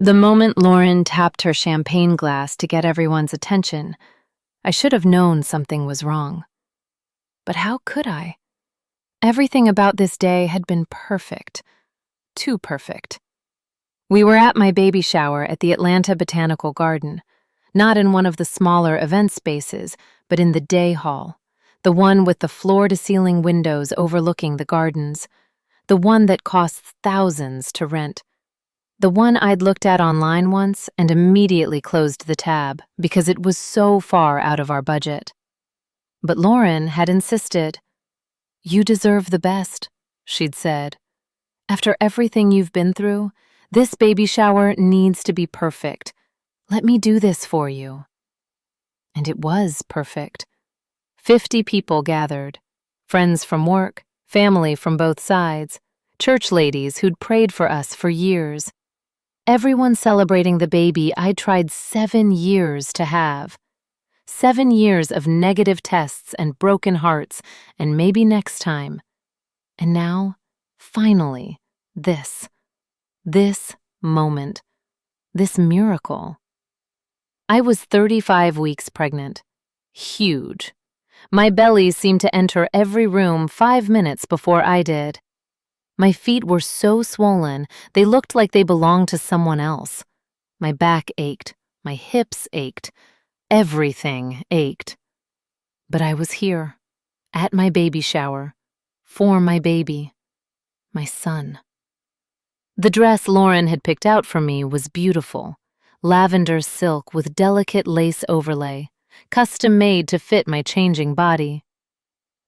The moment Lauren tapped her champagne glass to get everyone's attention, I should have known something was wrong. But how could I? Everything about this day had been perfect. Too perfect. We were at my baby shower at the Atlanta Botanical Garden, not in one of the smaller event spaces, but in the day hall, the one with the floor-to-ceiling windows overlooking the gardens, the one that costs thousands to rent. The one I'd looked at online once and immediately closed the tab because it was so far out of our budget. But Lauren had insisted. "You deserve the best," she'd said. "After everything you've been through, this baby shower needs to be perfect. Let me do this for you." And it was perfect. 50 people gathered. Friends from work, family from both sides, church ladies who'd prayed for us for years. Everyone celebrating the baby I'd tried 7 years to have. 7 years of negative tests and broken hearts, and maybe next time. And now, finally, this moment, this miracle. I was 35 weeks pregnant. Huge. My belly seemed to enter every room 5 minutes before I did. My feet were so swollen, they looked like they belonged to someone else. My back ached, my hips ached, everything ached. But I was here, at my baby shower, for my baby, my son. The dress Lauren had picked out for me was beautiful, lavender silk with delicate lace overlay, custom-made to fit my changing body.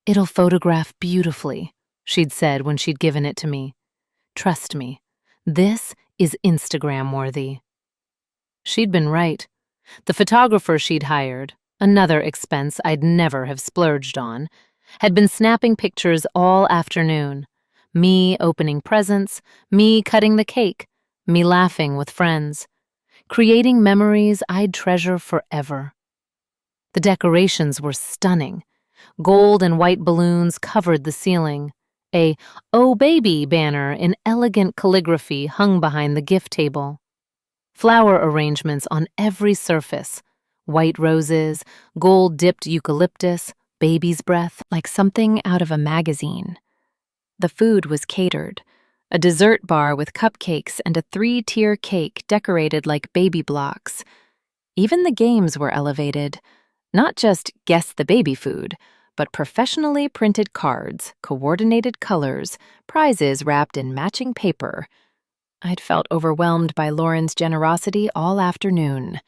"It'll photograph beautifully," she'd said when she'd given it to me. "Trust me, this is Instagram-worthy." She'd been right. The photographer she'd hired, another expense I'd never have splurged on, had been snapping pictures all afternoon. Me opening presents, me cutting the cake, me laughing with friends, creating memories I'd treasure forever. The decorations were stunning. Gold and white balloons covered the ceiling. A "Oh Baby" banner in elegant calligraphy hung behind the gift table. Flower arrangements on every surface. White roses, gold-dipped eucalyptus, baby's breath, like something out of a magazine. The food was catered. A dessert bar with cupcakes and a 3-tier cake decorated like baby blocks. Even the games were elevated. Not just guess the baby food, but professionally printed cards, coordinated colors, prizes wrapped in matching paper. I'd felt overwhelmed by Lauren's generosity all afternoon.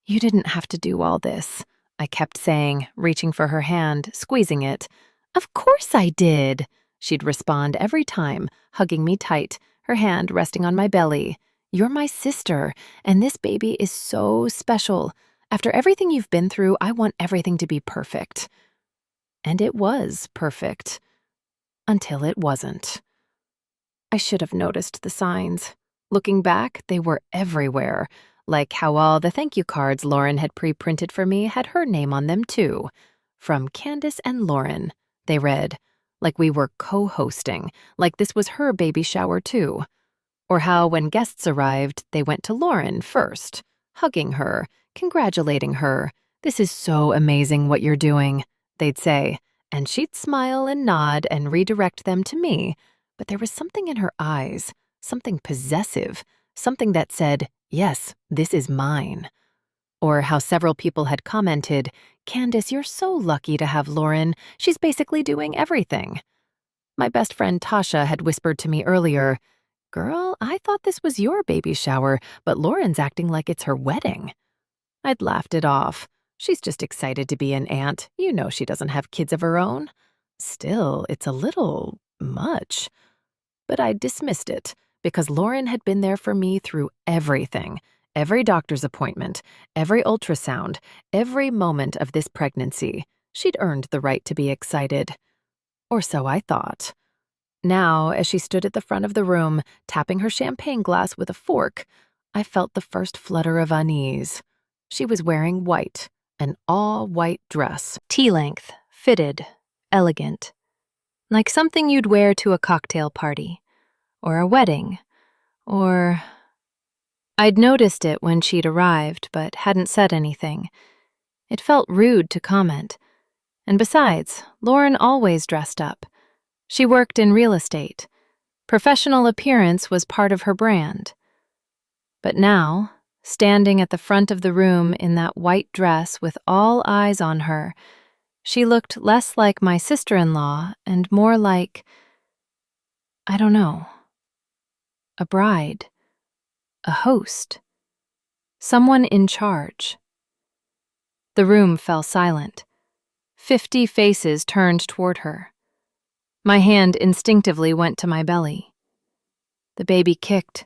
"You didn't have to do all this," I kept saying, reaching for her hand, squeezing it. "Of course I did," she'd respond every time, hugging me tight, her hand resting on my belly. "You're my sister, and this baby is so special. After everything you've been through, I want everything to be perfect." And it was perfect. Until it wasn't. I should have noticed the signs. Looking back, they were everywhere, like how all the thank you cards Lauren had pre-printed for me had her name on them too. "From Candace and Lauren," they read, like we were co-hosting, like this was her baby shower too. Or how when guests arrived, they went to Lauren first, hugging her, congratulating her. "This is so amazing what you're doing," they'd say, and she'd smile and nod and redirect them to me. But there was something in her eyes, something possessive, something that said, "Yes, this is mine." Or how several people had commented, "Candace, you're so lucky to have Lauren. She's basically doing everything." My best friend Tasha had whispered to me earlier, "Girl, I thought this was your baby shower, but Lauren's acting like it's her wedding." I'd laughed it off. "She's just excited to be an aunt. You know she doesn't have kids of her own." Still, it's a little much. But I dismissed it, because Lauren had been there for me through everything. Every doctor's appointment, every ultrasound, every moment of this pregnancy. She'd earned the right to be excited. Or so I thought. Now, as she stood at the front of the room, tapping her champagne glass with a fork, I felt the first flutter of unease. She was wearing white, an all-white dress. Tea-length, fitted, elegant. Like something you'd wear to a cocktail party, or a wedding, or I'd noticed it when she'd arrived, but hadn't said anything. It felt rude to comment. And besides, Lauren always dressed up. She worked in real estate. Professional appearance was part of her brand. But now, standing at the front of the room in that white dress with all eyes on her, she looked less like my sister-in-law and more like, I don't know, a bride, a host, someone in charge. The room fell silent. 50 faces turned toward her. My hand instinctively went to my belly. The baby kicked,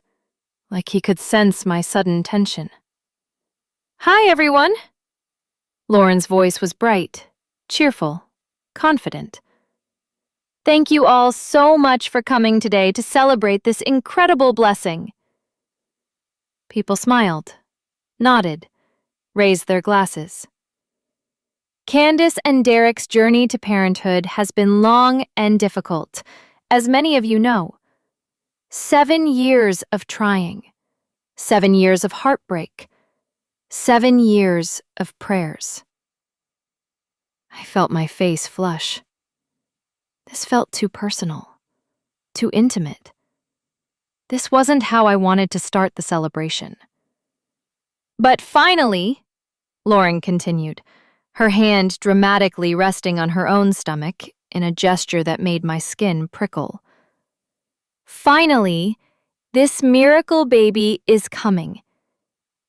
like he could sense my sudden tension. "Hi, everyone!" Lauren's voice was bright, cheerful, confident. "Thank you all so much for coming today to celebrate this incredible blessing." People smiled, nodded, raised their glasses. Candace and Derek's journey to parenthood has been long and difficult, as many of you know. 7 years of trying, 7 years of heartbreak, 7 years of prayers. I felt my face flush. This felt too personal, too intimate. This wasn't how I wanted to start the celebration. "But finally," Lauren continued, her hand dramatically resting on her own stomach in a gesture that made my skin prickle. "Finally, this miracle baby is coming.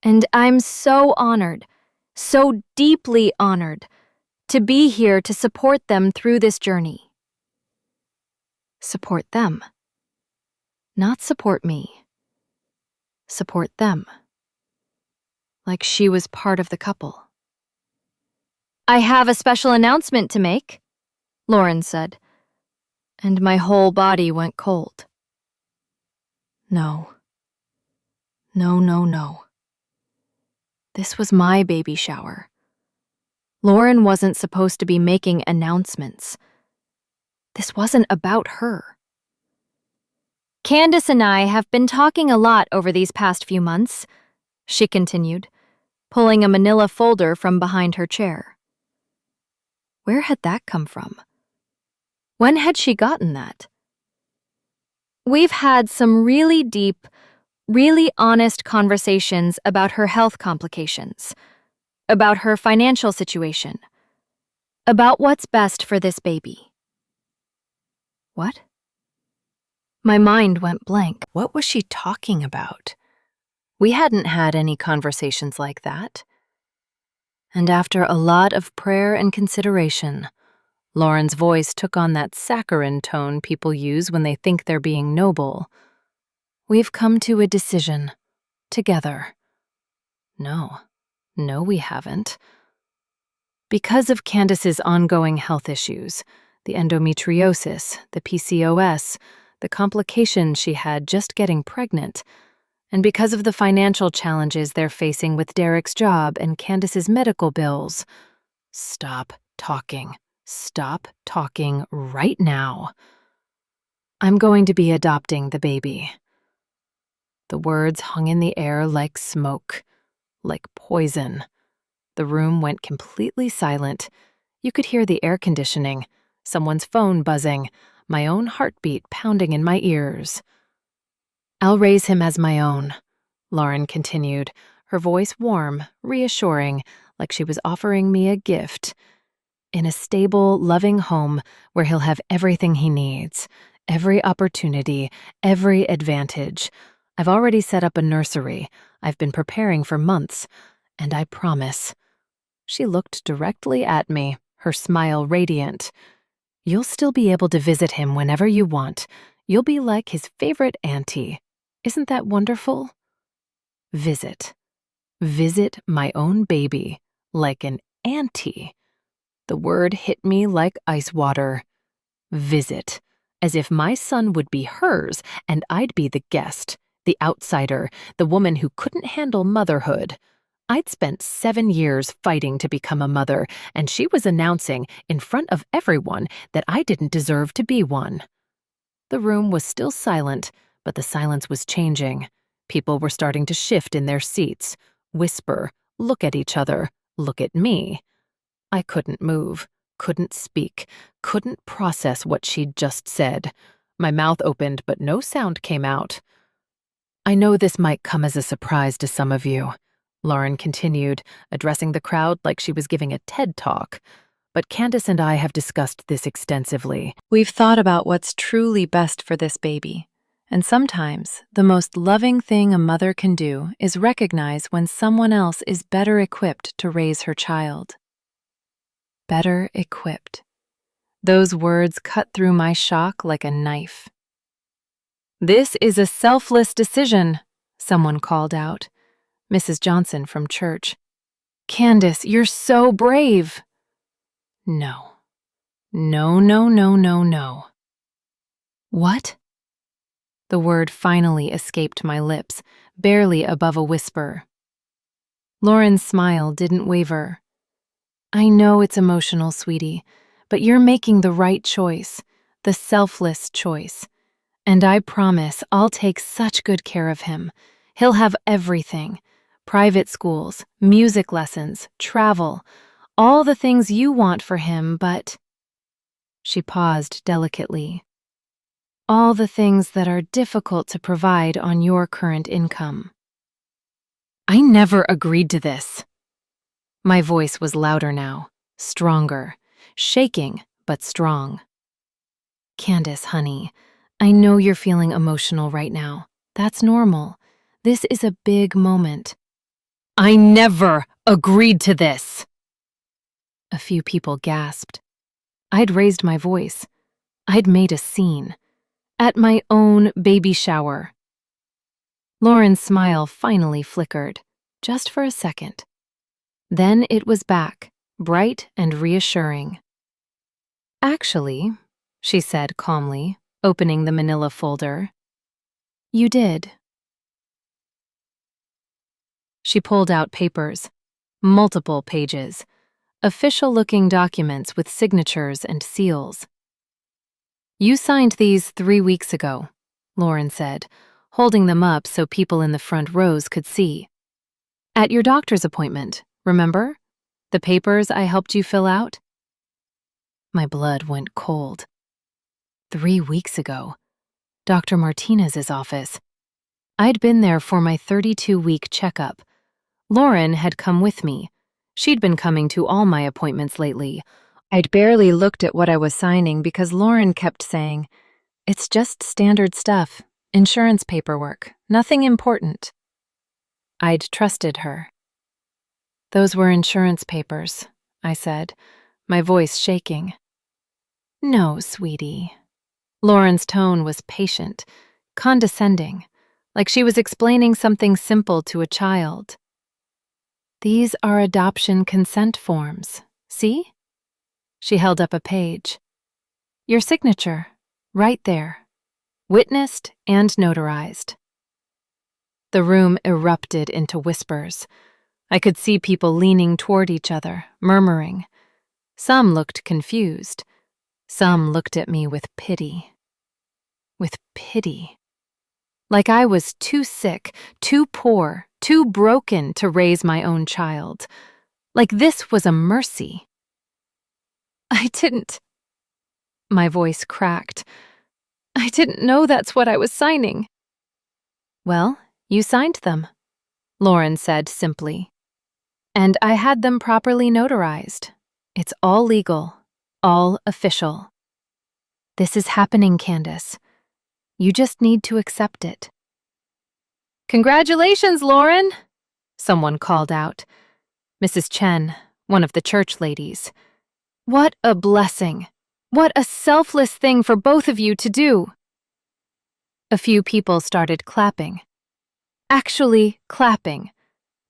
And I'm so honored, so deeply honored, to be here to support them through this journey." Support them. Not support me. Support them. Like she was part of the couple. "I have a special announcement to make," Lauren said, and my whole body went cold. No. No, no, no. This was my baby shower. Lauren wasn't supposed to be making announcements. This wasn't about her. "Candace and I have been talking a lot over these past few months," she continued, pulling a manila folder from behind her chair. Where had that come from? When had she gotten that? "We've had some really deep, really honest conversations about her health complications, about her financial situation, about what's best for this baby." What? My mind went blank. What was she talking about? We hadn't had any conversations like that. And after a lot of prayer and consideration, Lauren's voice took on that saccharine tone people use when they think they're being noble. "We've come to a decision. Together." No, we haven't. Because of Candace's ongoing health issues, the endometriosis, the PCOS, the complications she had just getting pregnant, and because of the financial challenges they're facing with Derek's job and Candace's medical bills. Stop talking. Stop talking right now. I'm going to be adopting the baby. The words hung in the air like smoke, like poison. The room went completely silent. You could hear the air conditioning, someone's phone buzzing, my own heartbeat pounding in my ears. "I'll raise him as my own," Lauren continued, her voice warm, reassuring, like she was offering me a gift. "In a stable, loving home where he'll have everything he needs, every opportunity, every advantage. I've already set up a nursery. I've been preparing for months, and I promise." She looked directly at me, her smile radiant. "You'll still be able to visit him whenever you want. You'll be like his favorite auntie. Isn't that wonderful?" Visit. Visit my own baby, like an auntie. The word hit me like ice water. Visit. As if my son would be hers and I'd be the guest, the outsider, the woman who couldn't handle motherhood. I'd spent 7 years fighting to become a mother, and she was announcing, in front of everyone, that I didn't deserve to be one. The room was still silent, but the silence was changing. People were starting to shift in their seats, whisper, look at each other, look at me. I couldn't move, couldn't speak, couldn't process what she'd just said. My mouth opened, but no sound came out. I know this might come as a surprise to some of you, Lauren continued, addressing the crowd like she was giving a TED Talk. But Candace and I have discussed this extensively. We've thought about what's truly best for this baby. And sometimes, the most loving thing a mother can do is recognize when someone else is better equipped to raise her child. Better equipped. Those words cut through my shock like a knife. "This is a selfless decision," someone called out. Mrs. Johnson from church. "Candace, you're so brave." No. No, no, no, no, no. What? The word finally escaped my lips, barely above a whisper. Lauren's smile didn't waver. "I know it's emotional, sweetie, but you're making the right choice, the selfless choice. And I promise I'll take such good care of him. He'll have everything. Private schools, music lessons, travel, all the things you want for him, but—" She paused delicately. "All the things that are difficult to provide on your current income." I never agreed to this. My voice was louder now, stronger, shaking but strong. "Candace, honey, I know you're feeling emotional right now. That's normal. This is a big moment." I never agreed to this. A few people gasped. I'd raised my voice. I'd made a scene. At my own baby shower. Lauren's smile finally flickered, just for a second. Then it was back, bright and reassuring. "Actually," she said calmly, opening the manila folder, "you did." She pulled out papers, multiple pages, official-looking documents with signatures and seals. "You signed these 3 weeks ago," Lauren said, holding them up so people in the front rows could see. "At your doctor's appointment, remember? The papers I helped you fill out?" My blood went cold. 3 weeks ago. Dr. Martinez's office. I'd been there for my 32-week checkup. Lauren had come with me. She'd been coming to all my appointments lately. I'd barely looked at what I was signing because Lauren kept saying, "It's just standard stuff, insurance paperwork, nothing important." I'd trusted her. "Those were insurance papers," I said, my voice shaking. "No, sweetie." Lauren's tone was patient, condescending, like she was explaining something simple to a child. "These are adoption consent forms, see?" She held up a page. "Your signature, right there, witnessed and notarized." The room erupted into whispers. I could see people leaning toward each other, murmuring. Some looked confused. Some looked at me with pity. With pity. Like I was too sick, too poor, too broken to raise my own child. Like this was a mercy. "I didn't." My voice cracked. "I didn't know that's what I was signing." "Well, you signed them," Lauren said simply. "And I had them properly notarized. It's all legal, all official. This is happening, Candace. You just need to accept it." "Congratulations, Lauren," someone called out. Mrs. Chen, one of the church ladies. "What a blessing. What a selfless thing for both of you to do." A few people started clapping. Actually clapping.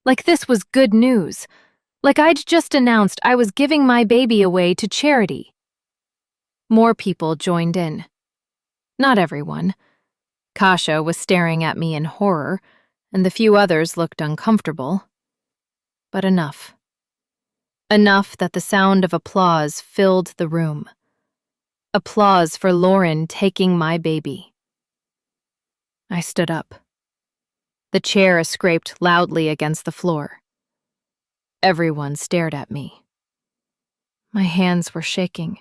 Like this was good news. Like I'd just announced I was giving my baby away to charity. More people joined in. Not everyone. Kasha was staring at me in horror, and the few others looked uncomfortable. But enough. Enough that the sound of applause filled the room. Applause for Lauren taking my baby. I stood up. The chair scraped loudly against the floor. Everyone stared at me. My hands were shaking.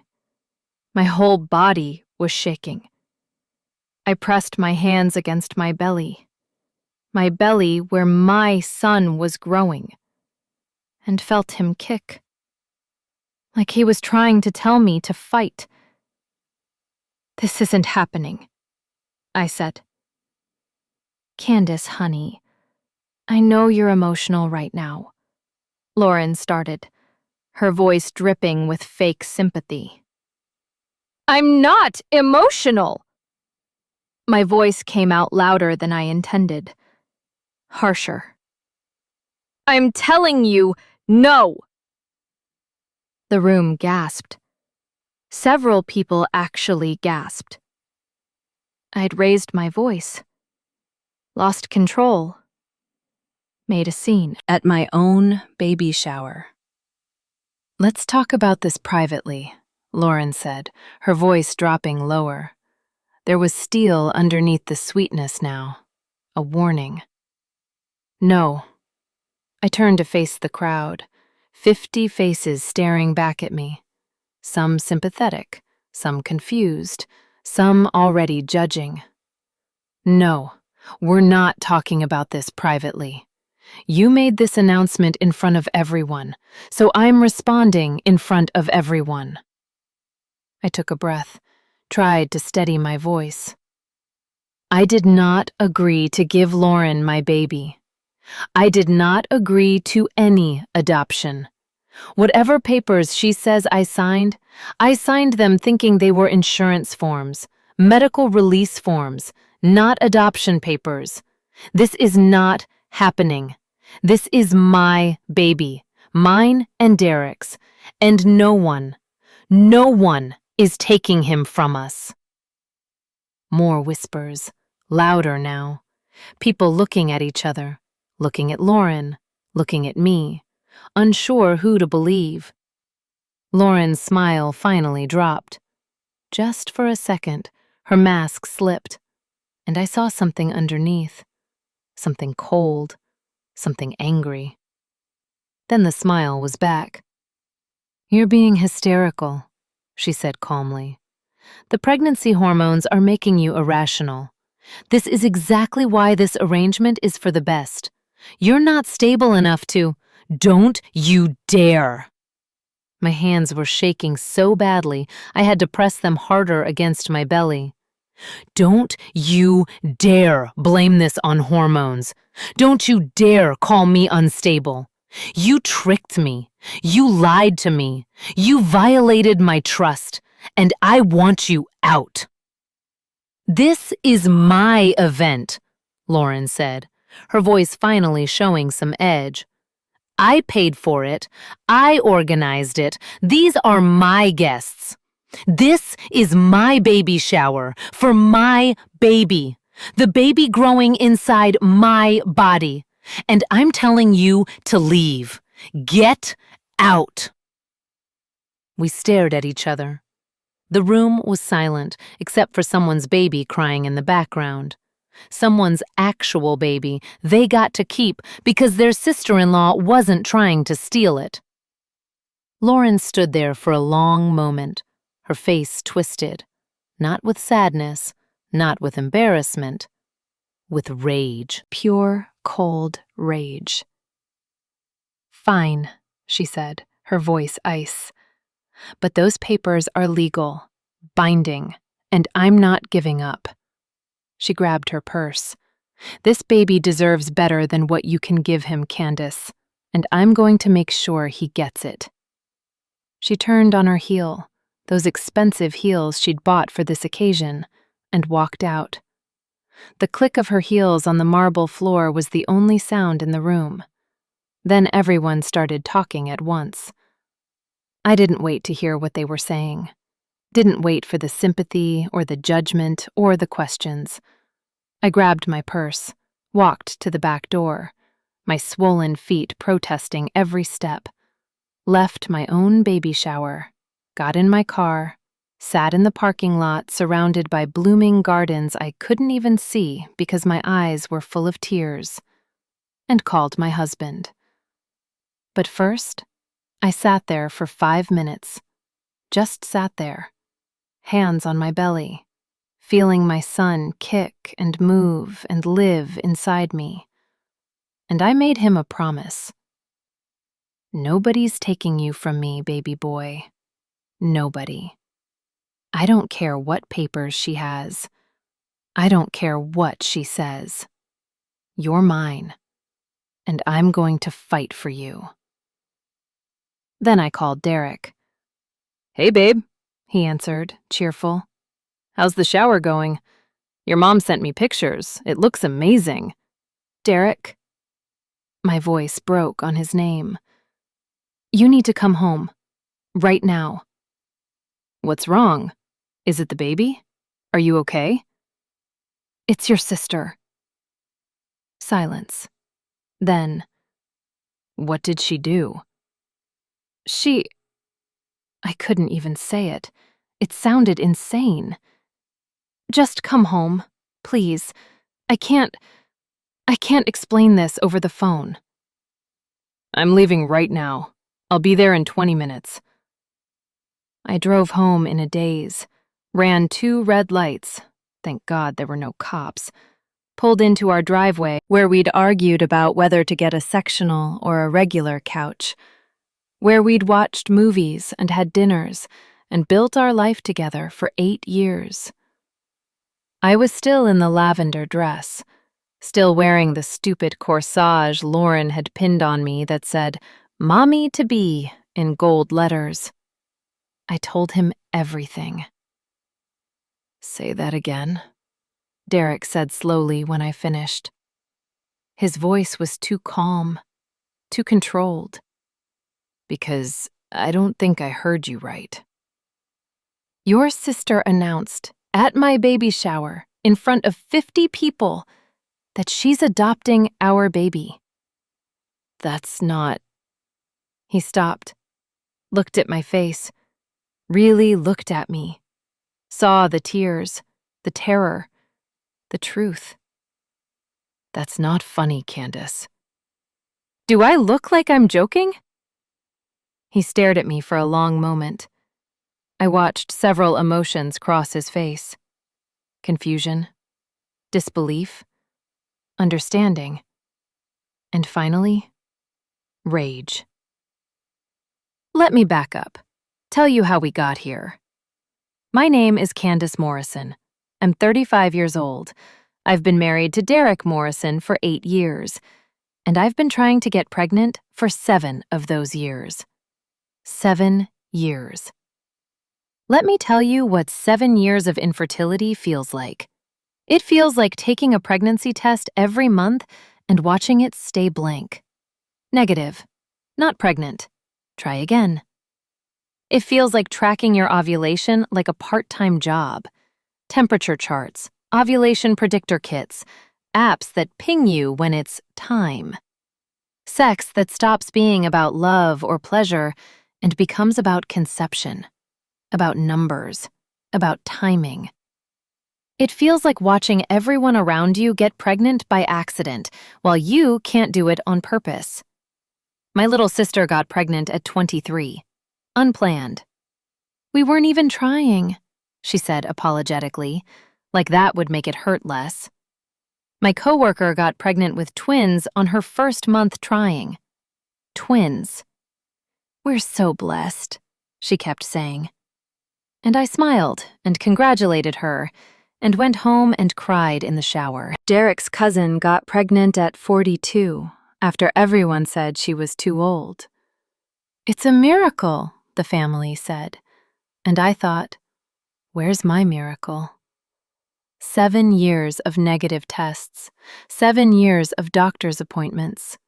My whole body was shaking. I pressed my hands against my belly where my son was growing, and felt him kick. Like he was trying to tell me to fight. "This isn't happening," I said. "Candace, honey, I know you're emotional right now," Lauren started, her voice dripping with fake sympathy. "I'm not emotional!" My voice came out louder than I intended, harsher. "I'm telling you, no!" The room gasped. Several people actually gasped. I'd raised my voice, lost control, made a scene at my own baby shower. "Let's talk about this privately," Lauren said, her voice dropping lower. There was steel underneath the sweetness now, a warning. "No." I turned to face the crowd, 50 faces staring back at me. Some sympathetic, some confused, some already judging. "No, we're not talking about this privately. You made this announcement in front of everyone, so I'm responding in front of everyone." I took a breath, tried to steady my voice. I did not agree to give Lauren my baby. I did not agree to any adoption. Whatever papers she says I signed them thinking they were insurance forms, medical release forms, not adoption papers. This is not happening. This is my baby, mine and Derek's, and no one is taking him from us. More whispers, louder now. People looking at each other, looking at Lauren, looking at me, unsure who to believe. Lauren's smile finally dropped. Just for a second, her mask slipped, and I saw something underneath. Something cold, something angry. Then the smile was back. "You're being hysterical," she said calmly. "The pregnancy hormones are making you irrational. This is exactly why this arrangement is for the best. You're not stable enough to— Don't you dare!" My hands were shaking so badly I had to press them harder against my belly. "Don't you dare blame this on hormones. Don't you dare call me unstable. You tricked me. You lied to me. You violated my trust, and I want you out." "This is my event," Lauren said, her voice finally showing some edge. "I paid for it. I organized it. These are my guests. This is my baby shower for my baby, the baby growing inside my body. And I'm telling you to leave. Get out." We stared at each other. The room was silent, except for someone's baby crying in the background. Someone's actual baby they got to keep because their sister-in-law wasn't trying to steal it. Lauren stood there for a long moment, her face twisted, not with sadness, not with embarrassment, with rage, pure, cold rage. "Fine," she said, her voice ice. "But those papers are legal, binding, and I'm not giving up." She grabbed her purse. "This baby deserves better than what you can give him, Candace, and I'm going to make sure he gets it." She turned on her heel, those expensive heels she'd bought for this occasion, and walked out. The click of her heels on the marble floor was the only sound in the room. Then everyone started talking at once. I didn't wait to hear what they were saying. Didn't wait for the sympathy or the judgment or the questions. I grabbed my purse, walked to the back door, my swollen feet protesting every step, left my own baby shower, got in my car, sat in the parking lot surrounded by blooming gardens I couldn't even see because my eyes were full of tears, and called my husband. But first, I sat there for 5 minutes, just sat there, hands on my belly, feeling my son kick and move and live inside me. And I made him a promise. Nobody's taking you from me, baby boy. Nobody. I don't care what papers she has. I don't care what she says. You're mine, and I'm going to fight for you. Then I called Derek. "Hey, babe," he answered, cheerful. "How's the shower going? Your mom sent me pictures. It looks amazing." "Derek?" My voice broke on his name. "You need to come home. Right now." "What's wrong? Is it the baby? Are you okay?" "It's your sister." Silence. Then, "What did she do?" She... I couldn't even say it. It sounded insane. "Just come home, please. I can't explain this over the phone." "I'm leaving right now. I'll be there in 20 minutes. I drove home in a daze, ran 2 red lights, thank God there were no cops, pulled into our driveway where we'd argued about whether to get a sectional or a regular couch, where we'd watched movies and had dinners and built our life together for 8 years. I was still in the lavender dress, still wearing the stupid corsage Lauren had pinned on me that said, "Mommy to be," in gold letters. I told him everything. "Say that again," Derek said slowly when I finished. His voice was too calm, too controlled. "Because I don't think I heard you right." "Your sister announced, at my baby shower, in front of 50 people, that she's adopting our baby." "That's not..." He stopped, looked at my face, really looked at me, saw the tears, the terror, the truth. "That's not funny, Candace." "Do I look like I'm joking?" He stared at me for a long moment. I watched several emotions cross his face. Confusion, disbelief, understanding, and finally, rage. Let me back up, tell you how we got here. My name is Candace Morrison. I'm 35 years old. I've been married to Derek Morrison for 8 years, and I've been trying to get pregnant for 7 of those years. 7 years. Let me tell you what 7 years of infertility feels like. It feels like taking a pregnancy test every month and watching it stay blank. Negative. Not pregnant. Try again. It feels like tracking your ovulation like a part-time job. Temperature charts, ovulation predictor kits, apps that ping you when it's time. Sex that stops being about love or pleasure and becomes about conception, about numbers, about timing. It feels like watching everyone around you get pregnant by accident while you can't do it on purpose. My little sister got pregnant at 23, unplanned. "We weren't even trying," she said apologetically, like that would make it hurt less. My coworker got pregnant with twins on her first month trying. Twins. "We're so blessed," she kept saying. And I smiled and congratulated her and went home and cried in the shower. Derek's cousin got pregnant at 42 after everyone said she was too old. "It's a miracle," the family said. And I thought, where's my miracle? 7 years of negative tests, 7 years of doctor's appointments,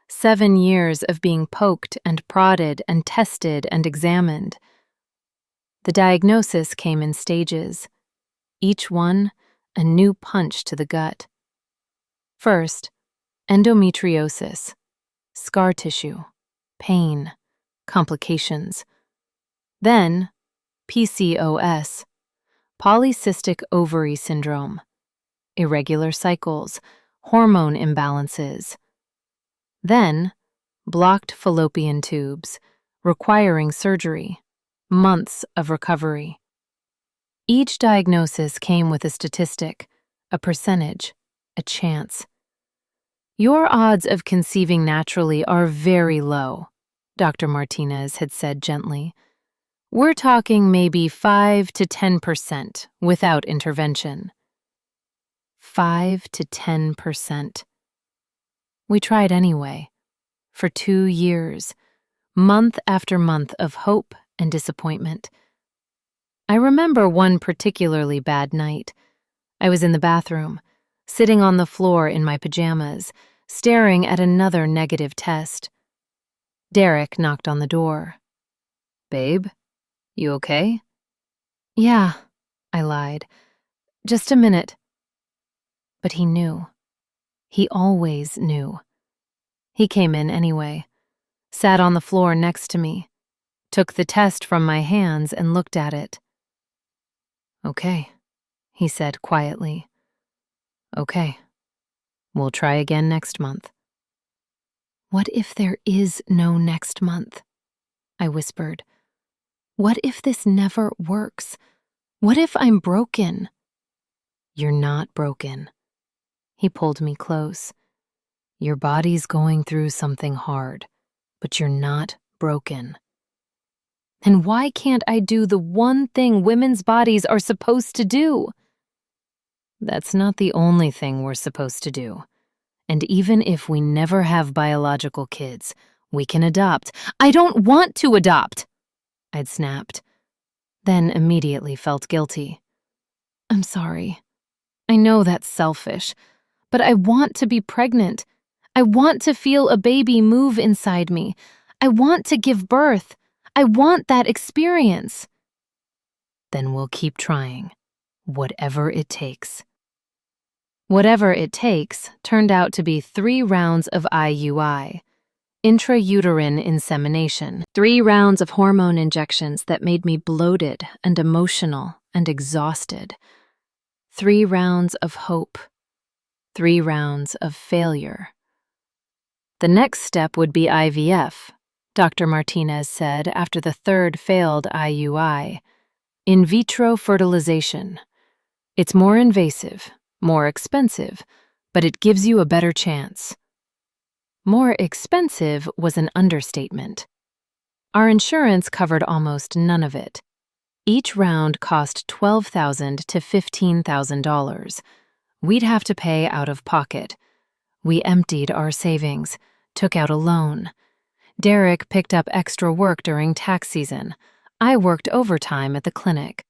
7 years of being poked and prodded and tested and examined. The diagnosis came in stages, each one a new punch to the gut. First, endometriosis, scar tissue, pain, complications. Then, PCOS, polycystic ovary syndrome, irregular cycles, hormone imbalances. Then, blocked fallopian tubes, requiring surgery, months of recovery. Each diagnosis came with a statistic, a percentage, a chance. Your odds of conceiving naturally are very low, Dr. Martinez had said gently. We're talking maybe 5 to 10% without intervention. 5 to 10%. We tried anyway, for 2 years, month after month of hope and disappointment. I remember one particularly bad night. I was in the bathroom, sitting on the floor in my pajamas, staring at another negative test. Derek knocked on the door. "Babe, you okay?" "Yeah," I lied. "Just a minute." But he knew. He always knew. He came in anyway, sat on the floor next to me, took the test from my hands and looked at it. "Okay," he said quietly. "Okay. We'll try again next month." "What if there is no next month?" I whispered. "What if this never works? What if I'm broken?" "You're not broken." He pulled me close. "Your body's going through something hard, but you're not broken." And why can't I do the one thing women's bodies are supposed to do? That's not the only thing we're supposed to do. And even if we never have biological kids, we can adopt. "I don't want to adopt," I'd snapped, then immediately felt guilty. "I'm sorry. I know that's selfish, but I want to be pregnant. I want to feel a baby move inside me. I want to give birth. I want that experience." "Then we'll keep trying, whatever it takes." Whatever it takes turned out to be 3 rounds of IUI, intrauterine insemination, 3 rounds of hormone injections that made me bloated and emotional and exhausted, 3 rounds of hope, 3 rounds of failure. The next step would be IVF, Dr. Martinez said after the 3rd failed IUI, in vitro fertilization. It's more invasive, more expensive, but it gives you a better chance. More expensive was an understatement. Our insurance covered almost none of it. Each round cost $12,000 to $15,000. We'd have to pay out of pocket. We emptied our savings, took out a loan. Derek picked up extra work during tax season. I worked overtime at the clinic.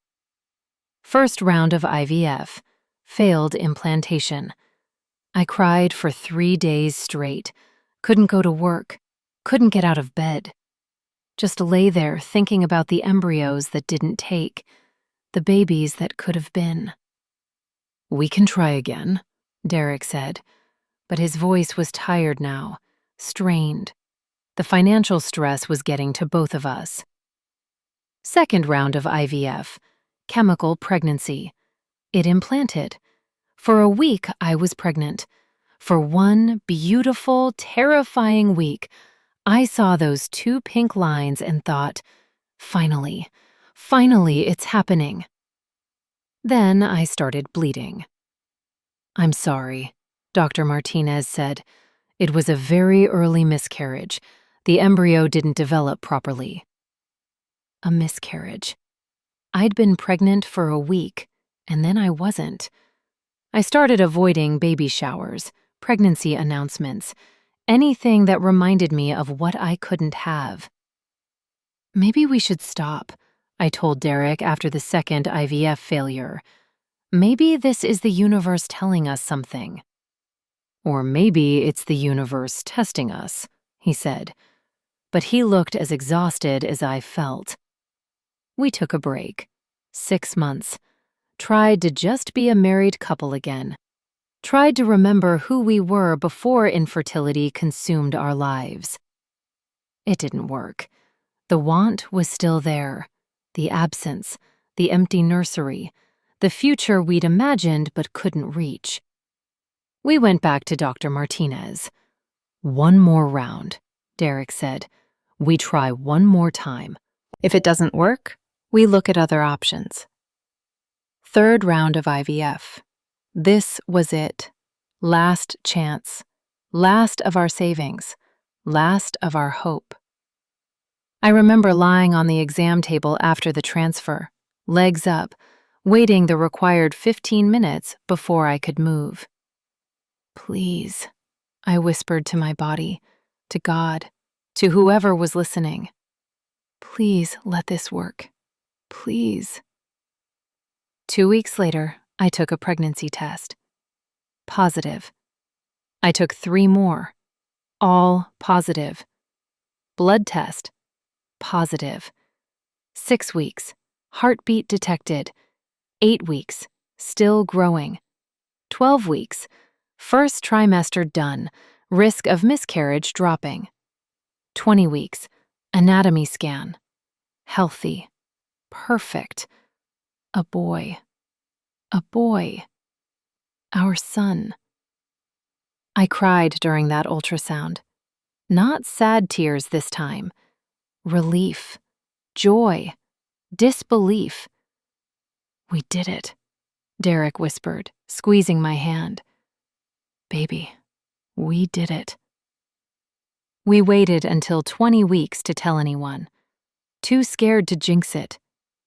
First round of IVF, failed implantation. I cried for 3 days straight, couldn't go to work, couldn't get out of bed. Just lay there thinking about the embryos that didn't take, the babies that could have been. "We can try again," Derek said, but his voice was tired now, strained. The financial stress was getting to both of us. Second round of IVF, chemical pregnancy. It implanted. For a week, I was pregnant. For one beautiful, terrifying week, I saw those 2 pink lines and thought, finally, it's happening. Then I started bleeding. "I'm sorry," Dr. Martinez said. "It was a very early miscarriage. The embryo didn't develop properly." A miscarriage. I'd been pregnant for a week, and then I wasn't. I started avoiding baby showers, pregnancy announcements, anything that reminded me of what I couldn't have. "Maybe we should stop," I told Derek after the second IVF failure. "Maybe this is the universe telling us something." "Or maybe it's the universe testing us," he said. But he looked as exhausted as I felt. We took a break. 6 months. Tried to just be a married couple again. Tried to remember who we were before infertility consumed our lives. It didn't work. The want was still there. the absence, the empty nursery, the future we'd imagined but couldn't reach. We went back to Dr. Martinez. "One more round," Derek said. "We try one more time. If it doesn't work, we look at other options." Third round of IVF. This was it. Last chance. Last of our savings. Last of our hope. I remember lying on the exam table after the transfer, legs up, waiting the required 15 minutes before I could move. "Please," I whispered to my body, to God, to whoever was listening. "Please let this work. Please." 2 weeks later, I took a pregnancy test. Positive. I took 3 more. All positive. Blood test. Positive. 6 weeks. Heartbeat detected. 8 weeks. Still growing. 12 weeks. First trimester done. Risk of miscarriage dropping. 20 weeks. Anatomy scan. Healthy. Perfect. A boy. A boy. Our son. I cried during that ultrasound. Not sad tears this time. Relief. Joy. Disbelief. "We did it," Derek whispered, squeezing my hand. "Baby, we did it." We waited until 20 weeks to tell anyone. Too scared to jinx it.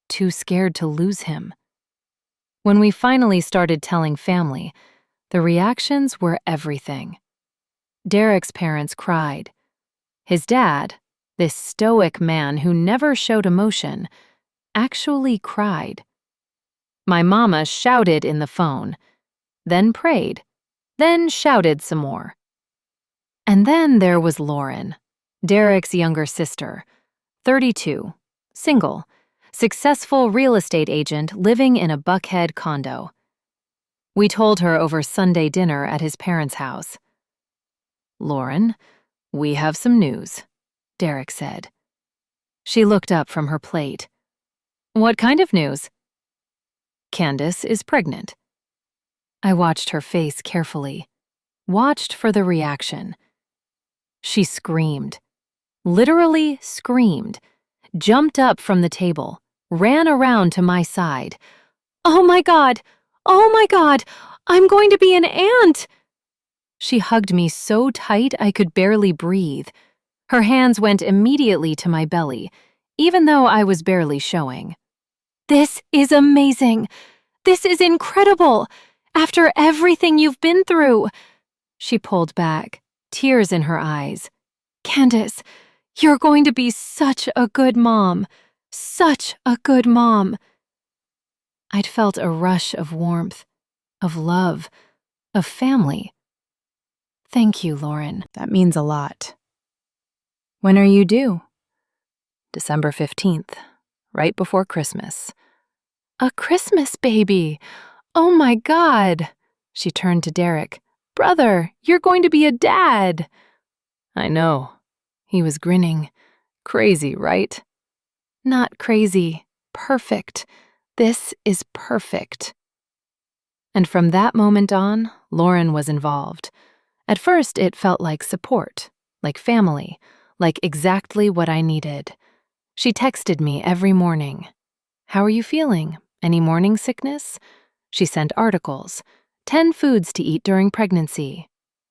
Too scared to lose him. When we finally started telling family, the reactions were everything. Derek's parents cried. His dad, this stoic man who never showed emotion, actually cried. My mama shouted in the phone, then prayed, then shouted some more. And then there was Lauren, Derek's younger sister, 32, single, successful real estate agent living in a Buckhead condo. We told her over Sunday dinner at his parents' house. "Lauren, we have some news," Derek said. She looked up from her plate. "What kind of news?" "Candace is pregnant." I watched her face carefully, watched for the reaction. She screamed, literally screamed, jumped up from the table, ran around to my side. "Oh my God! Oh my God! I'm going to be an aunt!" She hugged me so tight I could barely breathe. Her hands went immediately to my belly, even though I was barely showing. "This is amazing! This is incredible! After everything you've been through!" She pulled back, tears in her eyes. "Candace, you're going to be such a good mom. Such a good mom." I'd felt a rush of warmth, of love, of family. "Thank you, Lauren. That means a lot." "When are you due?" "December 15th, right before Christmas." "A Christmas baby! Oh my God!" She turned to Derek. "Brother, you're going to be a dad!" "I know." He was grinning. "Crazy, right?" "Not crazy. Perfect. This is perfect." And from that moment on, Lauren was involved. At first, it felt like support, like family, like exactly what I needed. She texted me every morning. "How are you feeling? Any morning sickness?" She sent articles. 10 foods to eat during pregnancy.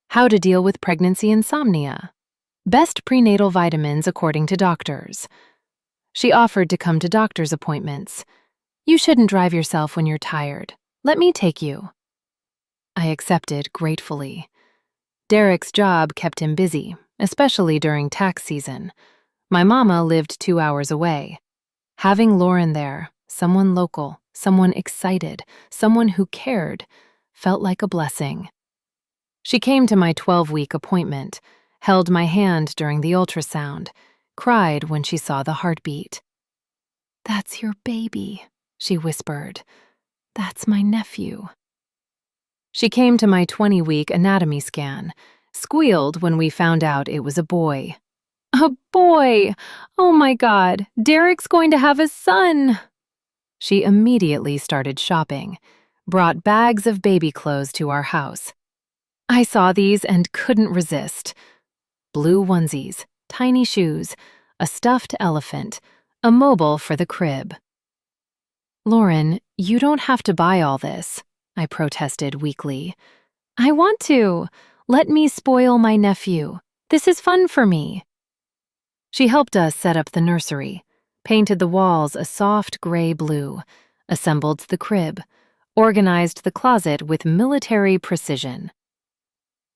How to deal with pregnancy insomnia. Best prenatal vitamins according to doctors. She offered to come to doctor's appointments. "You shouldn't drive yourself when you're tired. Let me take you." I accepted gratefully. Derek's job kept him busy, especially during tax season. My mama lived 2 hours away. Having Lauren there, someone local, someone excited, someone who cared, felt like a blessing. She came to my 12-week appointment, held my hand during the ultrasound, cried when she saw the heartbeat. "That's your baby," she whispered. "That's my nephew." She came to my 20-week anatomy scan, squealed when we found out it was a boy. A boy! Oh my God, Derek's going to have a son! She immediately started shopping, brought bags of baby clothes to our house. I saw these and couldn't resist. Blue onesies, tiny shoes, a stuffed elephant, a mobile for the crib. Lauren, you don't have to buy all this, I protested weakly. I want to. Let me spoil my nephew. This is fun for me. She helped us set up the nursery, painted the walls a soft gray blue, assembled the crib, organized the closet with military precision.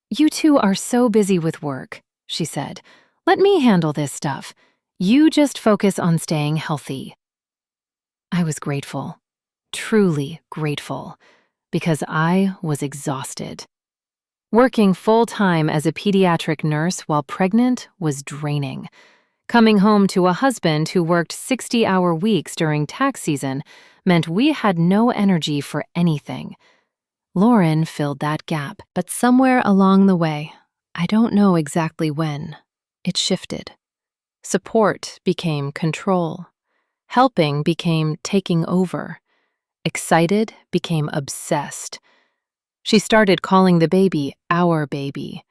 You two are so busy with work, she said. Let me handle this stuff. You just focus on staying healthy. I was grateful, truly grateful, because I was exhausted. Working full-time as a pediatric nurse while pregnant was draining. Coming home to a husband who worked 60-hour weeks during tax season meant we had no energy for anything. Lauren filled that gap, but somewhere along the way, I don't know exactly when, it shifted. Support became control. Helping became taking over. Excited became obsessed. She started calling the baby our baby.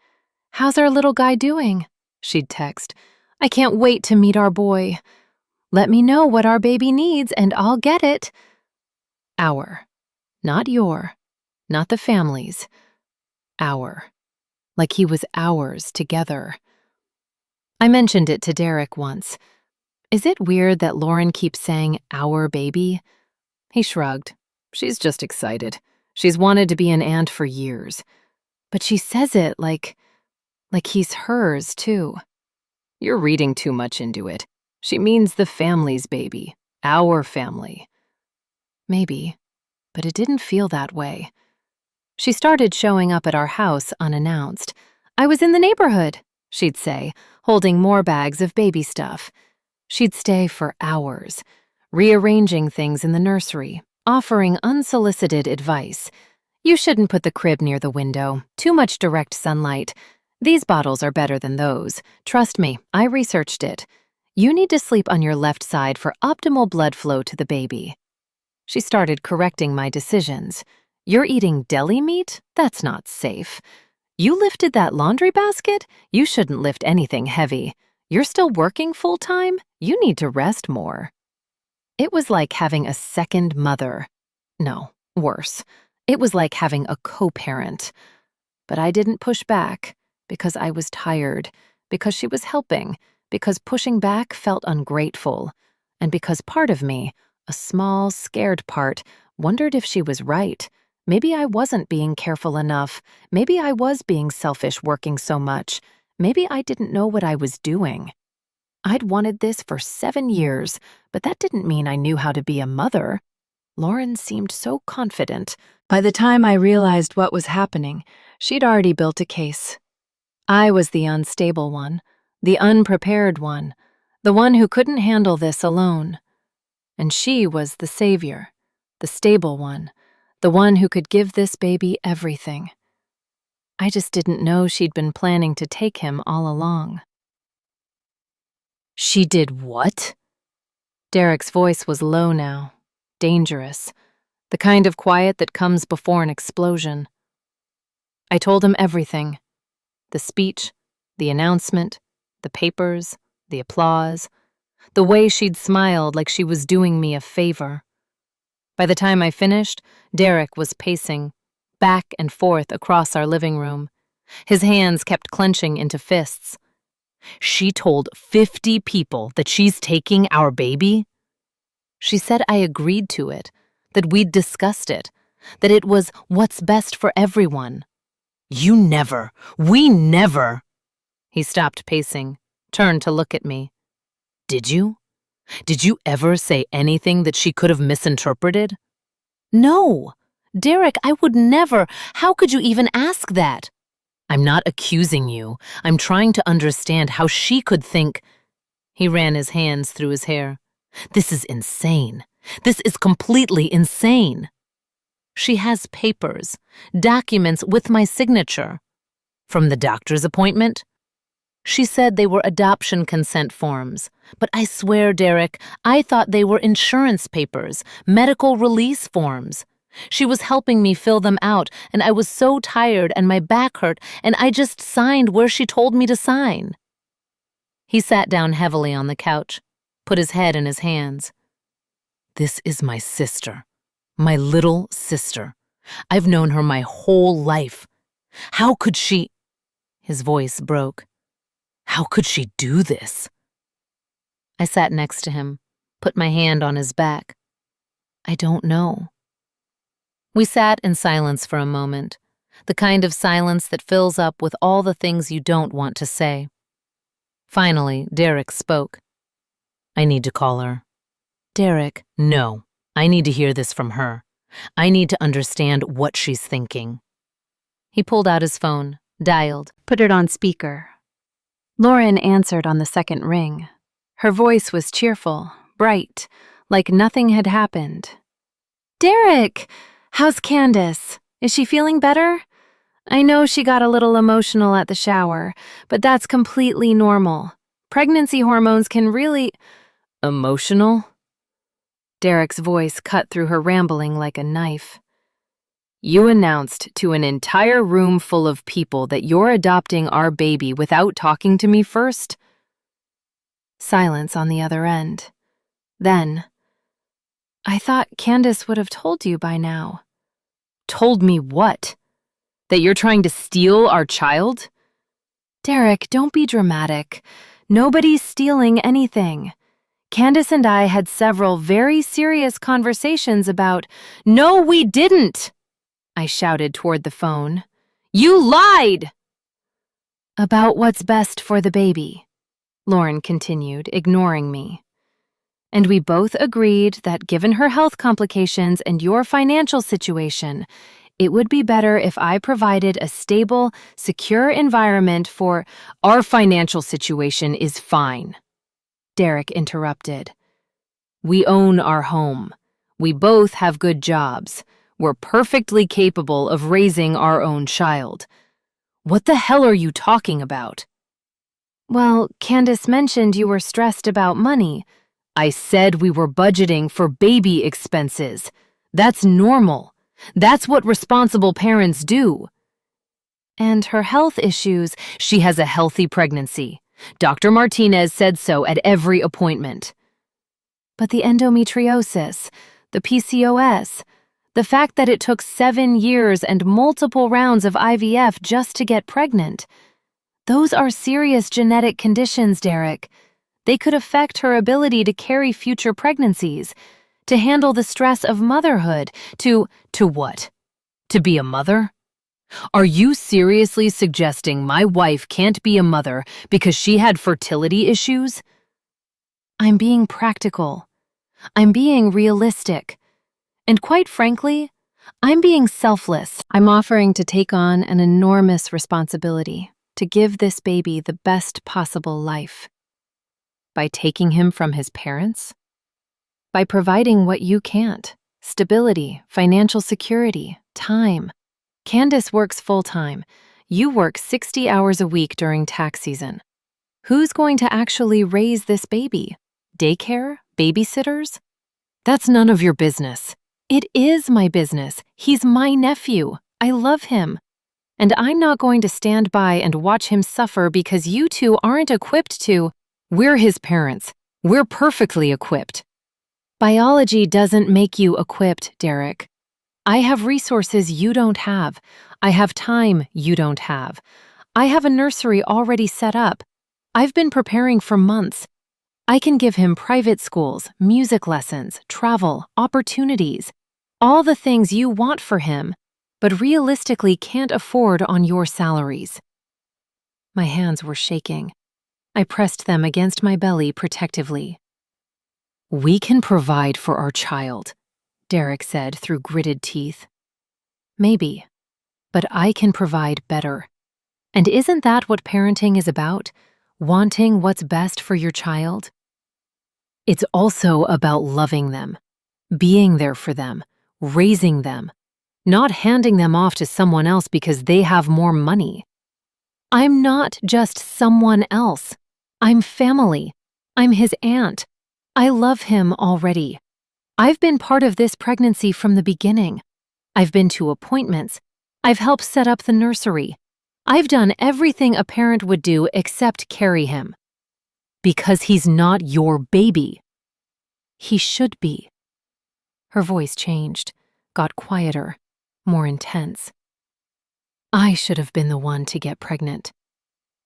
"How's our little guy doing?" she'd text. "I can't wait to meet our boy. Let me know what our baby needs and I'll get it." Our. Not your. Not the family's. Our. Like he was ours together. I mentioned it to Derek once. Is it weird that Lauren keeps saying our baby? He shrugged. She's just excited. She's wanted to be an aunt for years. But she says it like he's hers, too. You're reading too much into it. She means the family's baby. Our family. Maybe, but it didn't feel that way. She started showing up at our house unannounced. "I was in the neighborhood," she'd say, holding more bags of baby stuff. She'd stay for hours, rearranging things in the nursery, offering unsolicited advice. "You shouldn't put the crib near the window. Too much direct sunlight. These bottles are better than those. Trust me, I researched it. You need to sleep on your left side for optimal blood flow to the baby." She started correcting my decisions. "You're eating deli meat? That's not safe. You lifted that laundry basket? You shouldn't lift anything heavy. You're still working full-time? You need to rest more." It was like having a second mother. No, worse. It was like having a co-parent. But I didn't push back because I was tired, because she was helping, because pushing back felt ungrateful, and because part of me, a small, scared part, wondered if she was right. Maybe I wasn't being careful enough. Maybe I was being selfish working so much. Maybe I didn't know what I was doing. I'd wanted this for 7 years, but that didn't mean I knew how to be a mother. Lauren seemed so confident. By the time I realized what was happening, she'd already built a case. I was the unstable one, the unprepared one, the one who couldn't handle this alone. And she was the savior, the stable one, the one who could give this baby everything. I just didn't know she'd been planning to take him all along. "She did what?" Derek's voice was low now, dangerous, the kind of quiet that comes before an explosion. I told him everything. The speech, the announcement, the papers, the applause, the way she'd smiled like she was doing me a favor. By the time I finished, Derek was pacing, back and forth across our living room. His hands kept clenching into fists. "She told 50 people that she's taking our baby?" She said I agreed to it, that we'd discussed it, that it was what's best for everyone. We never. He stopped pacing, turned to look at me. Did you? Did you ever say anything that she could have misinterpreted? No. Derek, I would never. How could you even ask that? I'm not accusing you. I'm trying to understand how she could think. He ran his hands through his hair. This is insane. This is completely insane. She has papers, documents with my signature. From the doctor's appointment? She said they were adoption consent forms. But I swear, Derek, I thought they were insurance papers, medical release forms. She was helping me fill them out, and I was so tired and my back hurt, and I just signed where she told me to sign. He sat down heavily on the couch, put his head in his hands. This is my sister, my little sister. I've known her my whole life. How could she? His voice broke. How could she do this? I sat next to him, put my hand on his back. I don't know. We sat in silence for a moment, the kind of silence that fills up with all the things you don't want to say. Finally, Derek spoke. I need to call her. Derek, no. I need to hear this from her. I need to understand what she's thinking. He pulled out his phone, dialed, Put it on speaker. Lauren answered on the second ring. Her voice was cheerful, bright, like nothing had happened. Derek! How's Candace? Is she feeling better? I know she got a little emotional at the shower, but that's completely normal. Pregnancy hormones can really… Emotional? Derek's voice cut through her rambling like a knife. You announced to an entire room full of people that you're adopting our baby without talking to me first? Silence on the other end. Then, I thought Candace would have told you by now. Told me what? That you're trying to steal our child? Derek, don't be dramatic. Nobody's stealing anything. Candace and I had several very serious conversations about… No, we didn't! I shouted toward the phone. You lied! About what's best for the baby, Lauren continued, ignoring me. And we both agreed that given her health complications and your financial situation, it would be better if I provided a stable, secure environment for… Our financial situation is fine, Derek interrupted. We own our home. We both have good jobs. We're perfectly capable of raising our own child. What the hell are you talking about? Well, Candace mentioned you were stressed about money. I said we were budgeting for baby expenses. That's normal. That's what responsible parents do. And her health issues… She has a healthy pregnancy. Dr. Martinez said so at every appointment. But the endometriosis, the PCOS, the fact that it took 7 years and multiple rounds of IVF just to get pregnant, those are serious genetic conditions, Derek. They could affect her ability to carry future pregnancies, to handle the stress of motherhood, to what? To be a mother? Are you seriously suggesting my wife can't be a mother because she had fertility issues? I'm being practical. I'm being realistic. And quite frankly, I'm being selfless. I'm offering to take on an enormous responsibility to give this baby the best possible life. By taking him from his parents? By providing what you can't: stability, financial security, time. Candace works full-time. You work 60 hours a week during tax season. Who's going to actually raise this baby? Daycare? Babysitters? That's none of your business. It is my business. He's my nephew. I love him. And I'm not going to stand by and watch him suffer because you two aren't equipped to… We're his parents. We're perfectly equipped. Biology doesn't make you equipped, Derek. I have resources you don't have. I have time you don't have. I have a nursery already set up. I've been preparing for months. I can give him private schools, music lessons, travel, opportunities, all the things you want for him, but realistically can't afford on your salaries. My hands were shaking. I pressed them against my belly protectively. We can provide for our child, Derek said through gritted teeth. Maybe, but I can provide better. And isn't that what parenting is about? Wanting what's best for your child? It's also about loving them, being there for them, raising them, not handing them off to someone else because they have more money. I'm not just someone else. I'm family. I'm his aunt. I love him already. I've been part of this pregnancy from the beginning. I've been to appointments. I've helped set up the nursery. I've done everything a parent would do except carry him. Because he's not your baby. He should be. Her voice changed, got quieter, more intense. I should have been the one to get pregnant.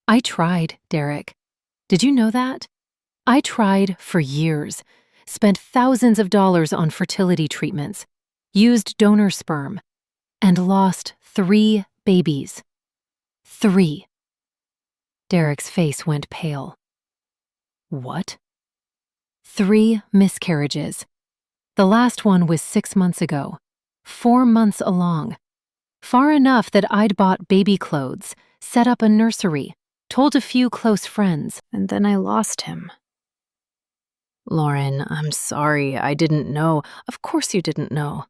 I tried, Derek. Did you know that? I tried for years, spent thousands of dollars on fertility treatments, used donor sperm, and lost 3 babies. 3. Derek's face went pale. What? 3 miscarriages. The last one was 6 months ago, 4 months along. Far enough that I'd bought baby clothes, set up a nursery, told a few close friends, and then I lost him. Lauren, I'm sorry, I didn't know. Of course you didn't know.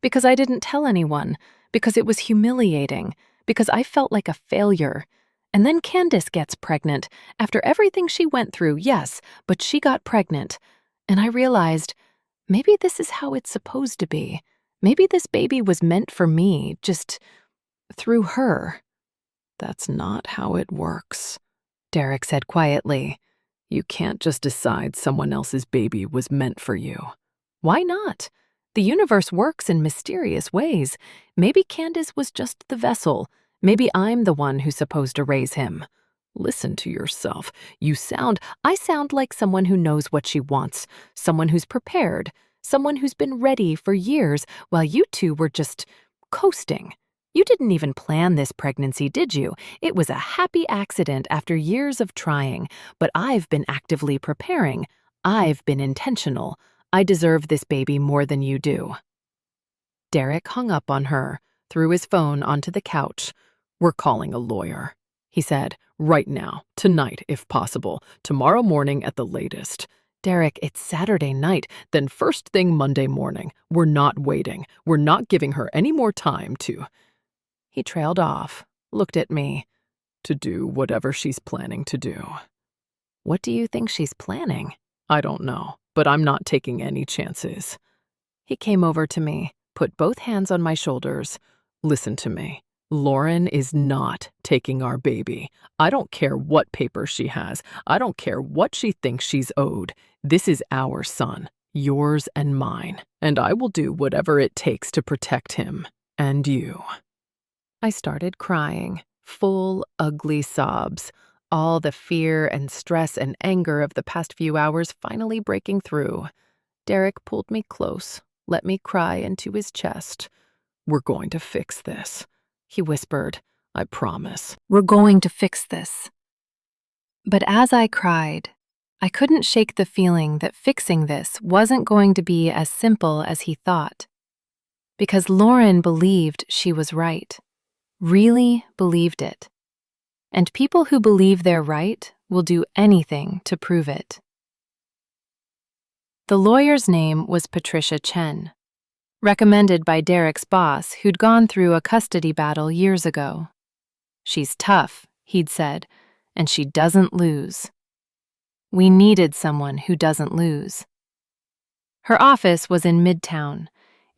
Because I didn't tell anyone. Because it was humiliating. Because I felt like a failure. And then Candace gets pregnant. After everything she went through, yes, but she got pregnant. And I realized, maybe this is how it's supposed to be. Maybe this baby was meant for me, just through her. That's not how it works, Derek said quietly. You can't just decide someone else's baby was meant for you. Why not? The universe works in mysterious ways. Maybe Candace was just the vessel. Maybe I'm the one who's supposed to raise him. Listen to yourself. I sound like someone who knows what she wants, someone who's prepared, someone who's been ready for years, while you two were just coasting. You didn't even plan this pregnancy, did you? It was a happy accident after years of trying, but I've been actively preparing. I've been intentional. I deserve this baby more than you do. Derek hung up on her, threw his phone onto the couch. We're calling a lawyer, he said. Right now, tonight if possible, tomorrow morning at the latest. Derek, it's Saturday night, then first thing Monday morning. We're not waiting. We're not giving her any more time to... He trailed off, looked at me. To do whatever she's planning to do. What do you think she's planning? I don't know, but I'm not taking any chances. He came over to me, put both hands on my shoulders. Listen to me. Lauren is not taking our baby. I don't care what paper she has. I don't care what she thinks she's owed. This is our son, yours and mine, and I will do whatever it takes to protect him and you. I started crying, full, ugly sobs, all the fear and stress and anger of the past few hours finally breaking through. Derek pulled me close, let me cry into his chest. We're going to fix this, he whispered. I promise. We're going to fix this. But as I cried, I couldn't shake the feeling that fixing this wasn't going to be as simple as he thought. Because Lauren believed she was right. Really believed it. And people who believe they're right will do anything to prove it. The lawyer's name was Patricia Chen, recommended by Derek's boss who'd gone through a custody battle years ago. She's tough, he'd said, and she doesn't lose. We needed someone who doesn't lose. Her office was in Midtown,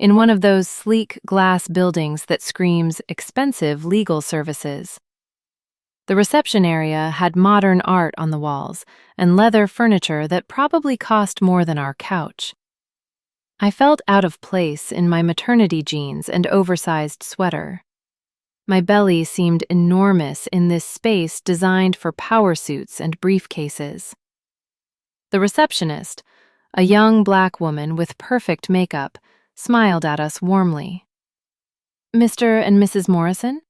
in one of those sleek glass buildings that screams expensive legal services. The reception area had modern art on the walls and leather furniture that probably cost more than our couch. I felt out of place in my maternity jeans and oversized sweater. My belly seemed enormous in this space designed for power suits and briefcases. The receptionist, a young black woman with perfect makeup, smiled at us warmly. Mr. and Mrs. Morrison?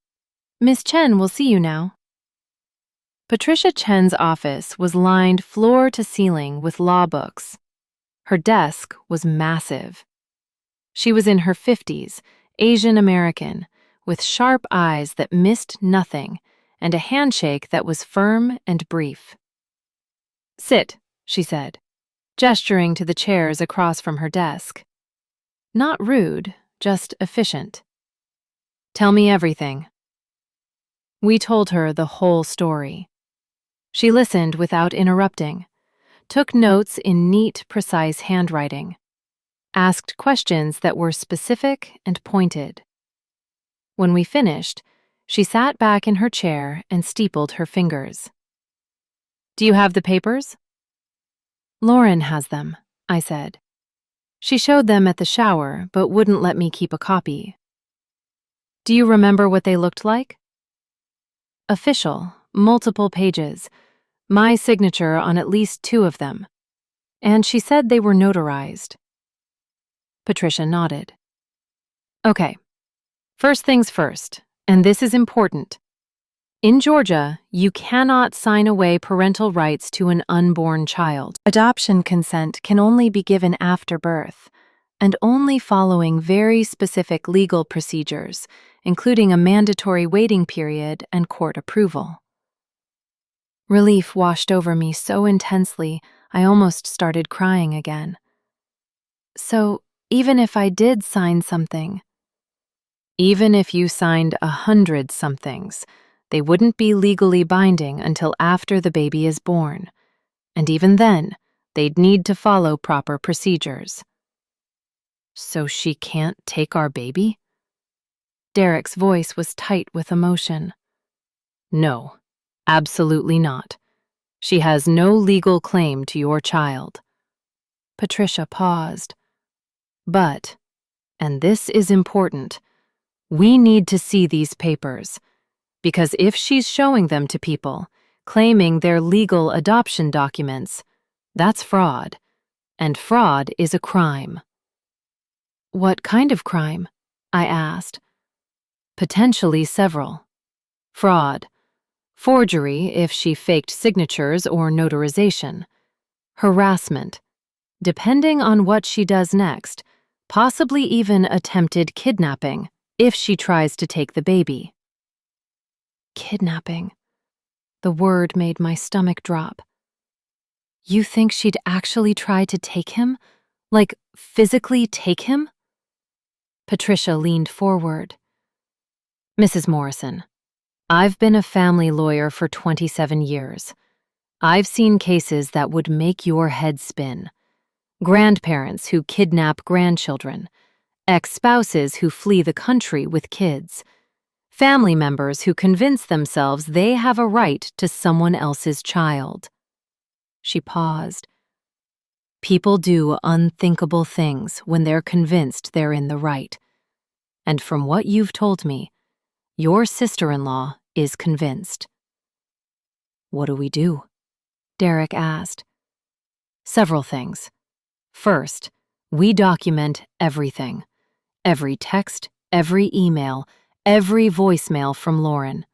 Miss Chen will see you now. Patricia Chen's office was lined floor to ceiling with law books. Her desk was massive. She was in her 50s, Asian American, with sharp eyes that missed nothing and a handshake that was firm and brief. Sit, she said, gesturing to the chairs across from her desk. Not rude, just efficient. Tell me everything. We told her the whole story. She listened without interrupting, took notes in neat, precise handwriting, asked questions that were specific and pointed. When we finished, she sat back in her chair and steepled her fingers. "Do you have the papers?" "Lauren has them," I said. "She showed them at the shower, but wouldn't let me keep a copy." "Do you remember what they looked like?" "Official, multiple pages, my signature on at least 2 of them. And she said they were notarized." Patricia nodded. "Okay, first things first, and this is important. In Georgia, you cannot sign away parental rights to an unborn child. Adoption consent can only be given after birth, and only following very specific legal procedures, including a mandatory waiting period and court approval." Relief washed over me so intensely, I almost started crying again. "So, even if I did sign something—" "Even if you signed 100 somethings, they wouldn't be legally binding until after the baby is born. And even then, they'd need to follow proper procedures." "So she can't take our baby?" Derek's voice was tight with emotion. "No, absolutely not. She has no legal claim to your child." Patricia paused. "But, and this is important, we need to see these papers, because if she's showing them to people, claiming they're legal adoption documents, that's fraud, and fraud is a crime." "What kind of crime?" I asked. "Potentially several. Fraud, forgery if she faked signatures or notarization, harassment, depending on what she does next, possibly even attempted kidnapping if she tries to take the baby." Kidnapping. The word made my stomach drop. "You think she'd actually try to take him? Like, physically take him?" Patricia leaned forward. "Mrs. Morrison, I've been a family lawyer for 27 years. I've seen cases that would make your head spin. Grandparents who kidnap grandchildren, ex-spouses who flee the country with kids, family members who convince themselves they have a right to someone else's child." She paused. "People do unthinkable things when they're convinced they're in the right. And from what you've told me, your sister-in-law is convinced." "What do we do?" Derek asked. "Several things. First, we document everything. Every text, every email, every voicemail from Lauren.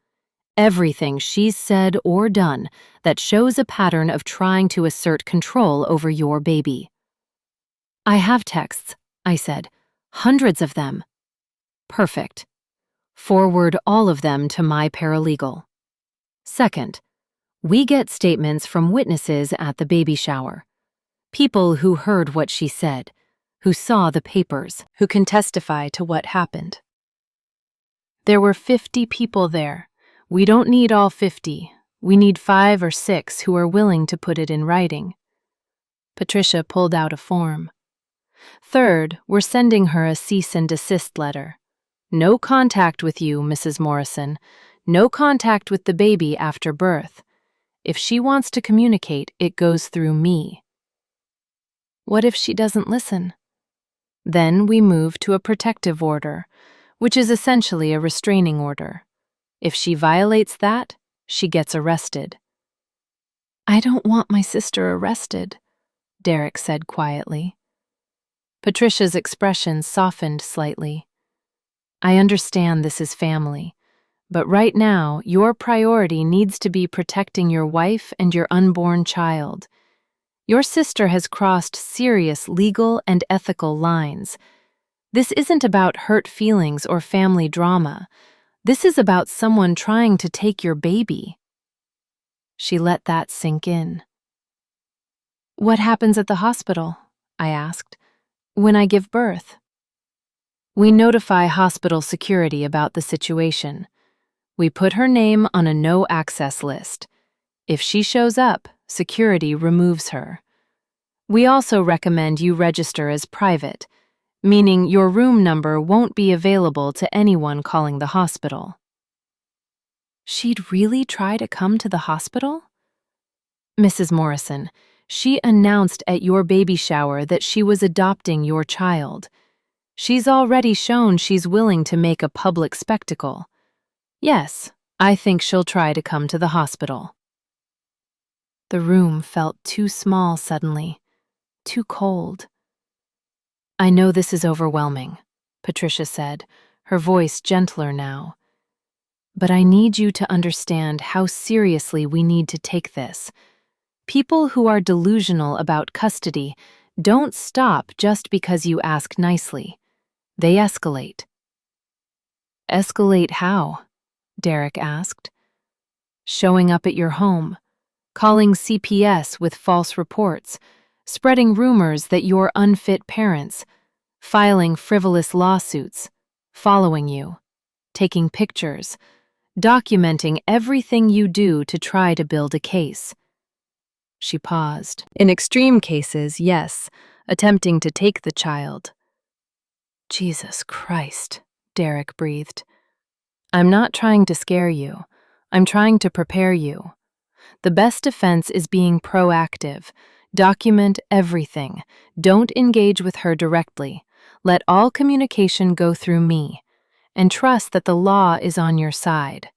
Everything she's said or done that shows a pattern of trying to assert control over your baby." "I have texts," I said. "Hundreds of them." "Perfect. Forward all of them to my paralegal." Second, we get statements from witnesses at the baby shower. People who heard what she said, who saw the papers, who can testify to what happened. There were 50 people there. We don't need all 50. We need 5 or 6 who are willing to put it in writing. Patricia pulled out a form. Third, we're sending her a cease and desist letter. No contact with you, Mrs. Morrison. No contact with the baby after birth. If she wants to communicate, it goes through me. What if she doesn't listen? Then we move to a protective order, which is essentially a restraining order. If she violates that, she gets arrested. "I don't want my sister arrested," Derek said quietly. Patricia's expression softened slightly. "I understand this is family, but right now your priority needs to be protecting your wife and your unborn child. Your sister has crossed serious legal and ethical lines. This isn't about hurt feelings or family drama. This is about someone trying to take your baby." She let that sink in. "What happens at the hospital?" I asked. "When I give birth?" "We notify hospital security about the situation. We put her name on a no-access list. If she shows up, security removes her. We also recommend you register as private, meaning your room number won't be available to anyone calling the hospital." She'd really try to come to the hospital? "Mrs. Morrison, she announced at your baby shower that she was adopting your child. She's already shown she's willing to make a public spectacle. Yes, I think she'll try to come to the hospital." The room felt too small suddenly, too cold. "I know this is overwhelming," Patricia said, her voice gentler now. "But I need you to understand how seriously we need to take this. People who are delusional about custody don't stop just because you ask nicely. They escalate." "Escalate how?" Derek asked. "Showing up at your home, calling CPS with false reports, spreading rumors that you're unfit parents, filing frivolous lawsuits, following you, taking pictures, documenting everything you do to try to build a case." She paused. "In extreme cases, yes, attempting to take the child." "Jesus Christ," Derek breathed. "I'm not trying to scare you. I'm trying to prepare you. The best defense is being proactive. Document everything. Don't engage with her directly. Let all communication go through me. And trust that the law is on your side."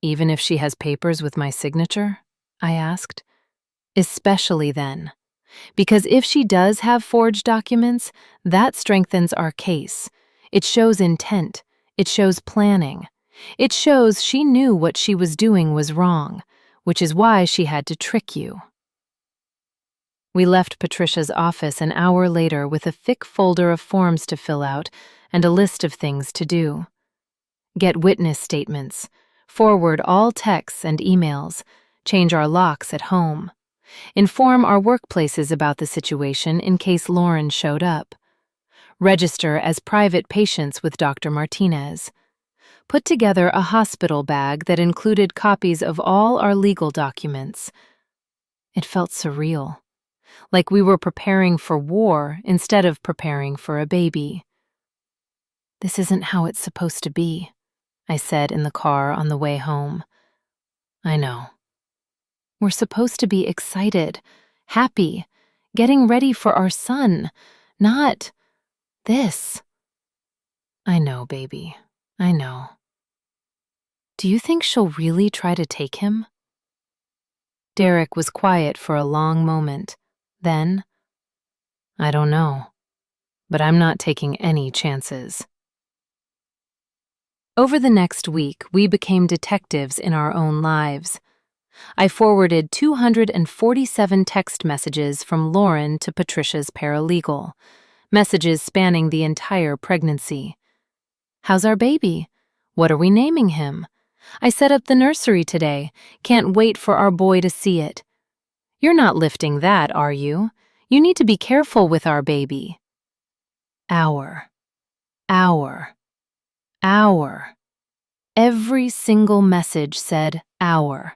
"Even if she has papers with my signature?" I asked. "Especially then. Because if she does have forged documents, that strengthens our case. It shows intent. It shows planning. It shows she knew what she was doing was wrong, which is why she had to trick you." We left Patricia's office an hour later with a thick folder of forms to fill out and a list of things to do. Get witness statements, forward all texts and emails, change our locks at home, inform our workplaces about the situation in case Lauren showed up, register as private patients with Dr. Martinez, put together a hospital bag that included copies of all our legal documents. It felt surreal, like we were preparing for war instead of preparing for a baby. "This isn't how it's supposed to be," I said in the car on the way home. "I know. We're supposed to be excited, happy, getting ready for our son, not this." "I know, baby. I know." "Do you think she'll really try to take him?" Derek was quiet for a long moment. Then, "I don't know, but I'm not taking any chances." Over the next week, we became detectives in our own lives. I forwarded 247 text messages from Lauren to Patricia's paralegal, messages spanning the entire pregnancy. "How's our baby? What are we naming him? I set up the nursery today. Can't wait for our boy to see it. You're not lifting that, are you? You need to be careful with our baby." Hour. Hour. Hour. Every single message said hour.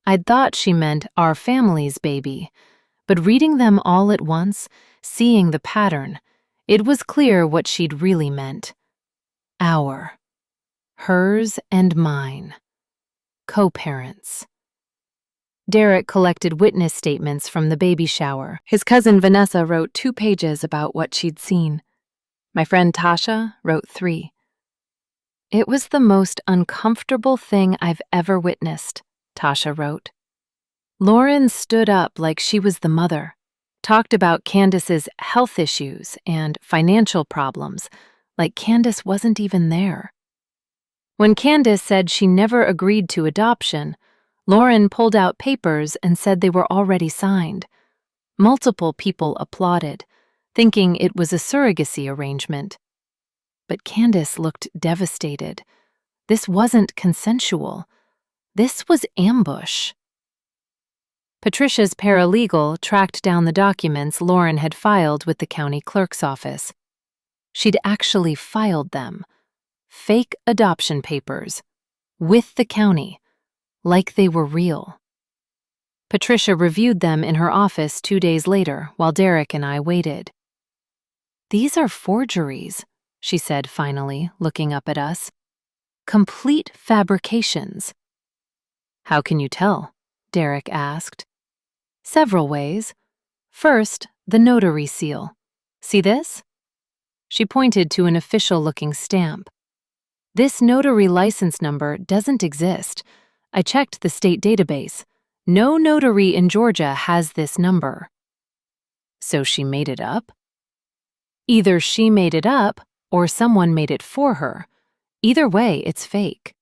I'd thought she meant our family's baby, but reading them all at once, seeing the pattern, it was clear what she'd really meant. Our. Hers and mine. Co-parents. Derek collected witness statements from the baby shower. His cousin Vanessa wrote 2 pages about what she'd seen. My friend Tasha wrote 3. "It was the most uncomfortable thing I've ever witnessed," Tasha wrote. Lauren stood up like she was the mother, talked about Candace's health issues and financial problems, like Candace wasn't even there. When Candace said she never agreed to adoption, Lauren pulled out papers and said they were already signed. Multiple people applauded, thinking it was a surrogacy arrangement. But Candace looked devastated. This wasn't consensual. This was ambush. Patricia's paralegal tracked down the documents Lauren had filed with the county clerk's office. She'd actually filed them. Fake adoption papers, with the county, like they were real. Patricia reviewed them in her office 2 days later while Derek and I waited. "These are forgeries," she said finally, looking up at us. "Complete fabrications." "How can you tell?" Derek asked. "Several ways. First, the notary seal. See this?" She pointed to an official-looking stamp. "This notary license number doesn't exist. I checked the state database. No notary in Georgia has this number." "So she made it up?" "Either she made it up or someone made it for her. Either way, it's fake."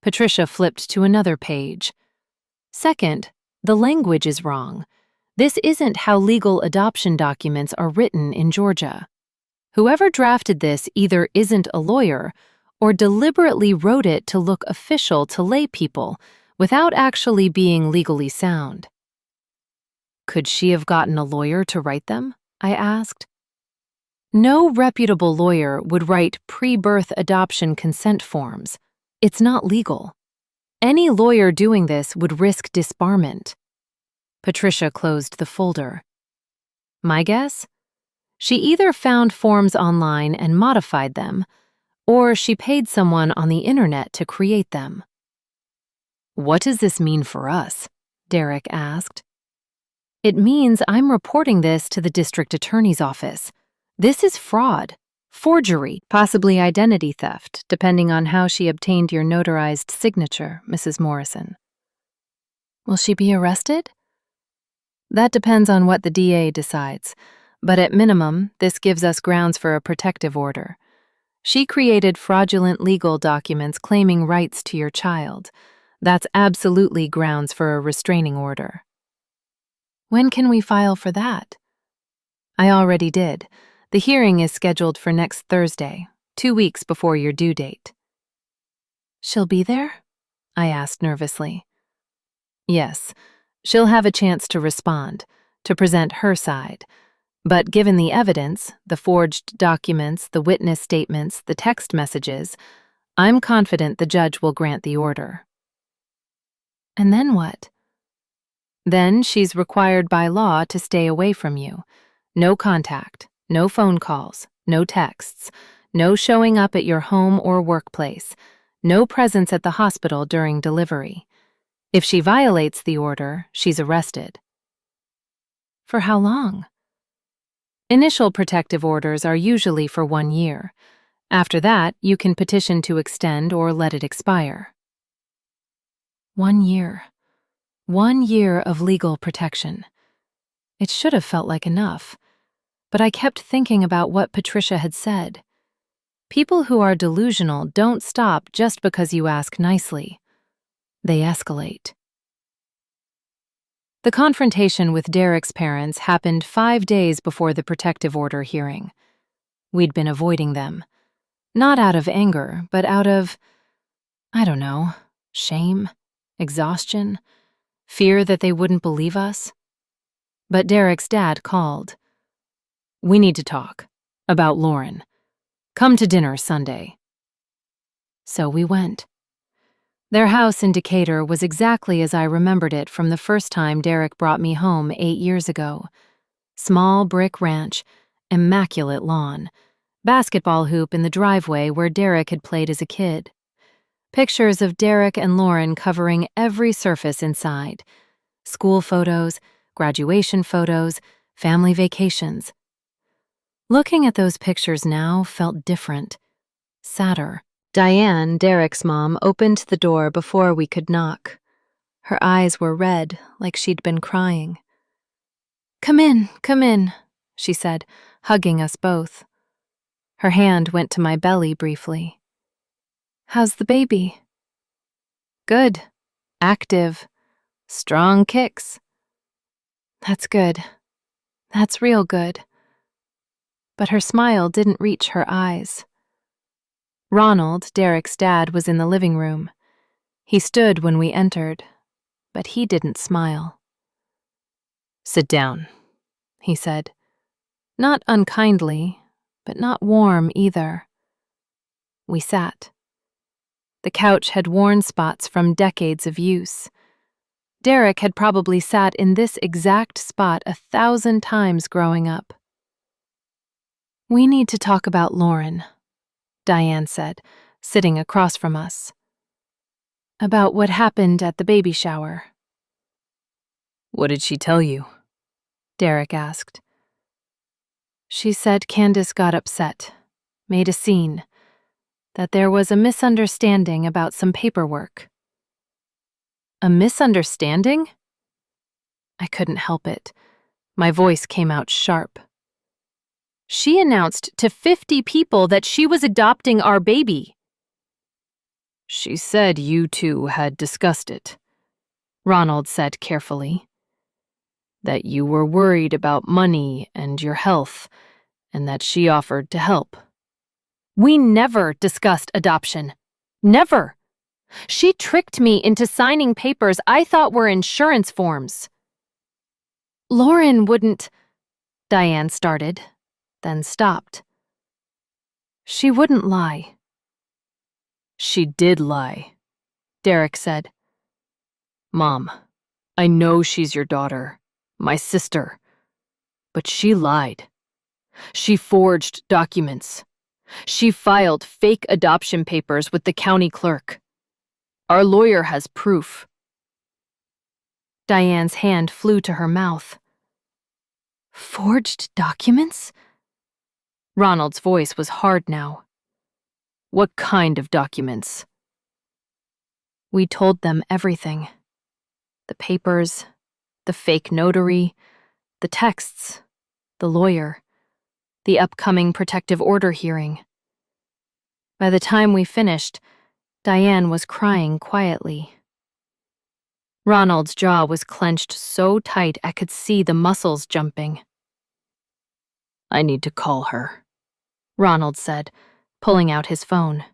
Patricia flipped to another page. "Second, the language is wrong. This isn't how legal adoption documents are written in Georgia. Whoever drafted this either isn't a lawyer or deliberately wrote it to look official to lay people without actually being legally sound." "Could she have gotten a lawyer to write them?" I asked. "No reputable lawyer would write pre-birth adoption consent forms. It's not legal. Any lawyer doing this would risk disbarment." Patricia closed the folder. "My guess? She either found forms online and modified them, or she paid someone on the internet to create them." "What does this mean for us?" Derek asked. "It means I'm reporting this to the district attorney's office. This is fraud, forgery, possibly identity theft, depending on how she obtained your notarized signature, Mrs. Morrison." "Will she be arrested?" "That depends on what the DA decides, but at minimum, this gives us grounds for a protective order. She created fraudulent legal documents claiming rights to your child. That's absolutely grounds for a restraining order." "When can we file for that?" "I already did. The hearing is scheduled for next Thursday, 2 weeks before your due date." "She'll be there?" I asked nervously. "Yes. She'll have a chance to respond, to present her side. But given the evidence, the forged documents, the witness statements, the text messages, I'm confident the judge will grant the order." "And then what?" "Then she's required by law to stay away from you. No contact, no phone calls, no texts, no showing up at your home or workplace, no presence at the hospital during delivery. If she violates the order, she's arrested." "For how long?" "Initial protective orders are usually for 1 year. After that, you can petition to extend or let it expire." 1 year. 1 year of legal protection. It should have felt like enough, but I kept thinking about what Patricia had said. People who are delusional don't stop just because you ask nicely. They escalate. The confrontation with Derek's parents happened 5 days before the protective order hearing. We'd been avoiding them. Not out of anger, but out of, I don't know, shame, exhaustion, fear that they wouldn't believe us. But Derek's dad called. "We need to talk. About Lauren. Come to dinner Sunday." So we went. Their house in Decatur was exactly as I remembered it from the first time Derek brought me home 8 years ago. Small brick ranch, immaculate lawn, basketball hoop in the driveway where Derek had played as a kid. Pictures of Derek and Lauren covering every surface inside. School photos, graduation photos, family vacations. Looking at those pictures now felt different, sadder. Diane, Derek's mom, opened the door before we could knock. Her eyes were red, like she'd been crying. Come in," she said, hugging us both. Her hand went to my belly briefly. "How's the baby?" "Good. Active. Strong kicks." "That's good. That's real good." But her smile didn't reach her eyes. Ronald, Derek's dad, was in the living room. He stood when we entered, but he didn't smile. "Sit down," he said. Not unkindly, but not warm either. We sat. The couch had worn spots from decades of use. Derek had probably sat in this exact spot 1,000 times growing up. "We need to talk about Lauren," Diane said, sitting across from us. "About what happened at the baby shower." "What did she tell you?" Derek asked. "She said Candace got upset, made a scene, that there was a misunderstanding about some paperwork." "A misunderstanding?" I couldn't help it. My voice came out sharp. "She announced to 50 people that she was adopting our baby." "She said you two had discussed it," Ronald said carefully. "That you were worried about money and your health, and that she offered to help." "We never discussed adoption. Never. She tricked me into signing papers I thought were insurance forms." "Lauren wouldn't," Diane started, then stopped. "She wouldn't lie." "She did lie," Derek said. "Mom, I know she's your daughter, my sister, but she lied. She forged documents. She filed fake adoption papers with the county clerk. Our lawyer has proof." Diane's hand flew to her mouth. "Forged documents?" Ronald's voice was hard now. "What kind of documents?" We told them everything. The papers, the fake notary, the texts, the lawyer, the upcoming protective order hearing. By the time we finished, Diane was crying quietly. Ronald's jaw was clenched so tight I could see the muscles jumping. "I need to call her," Ronald said, pulling out his phone.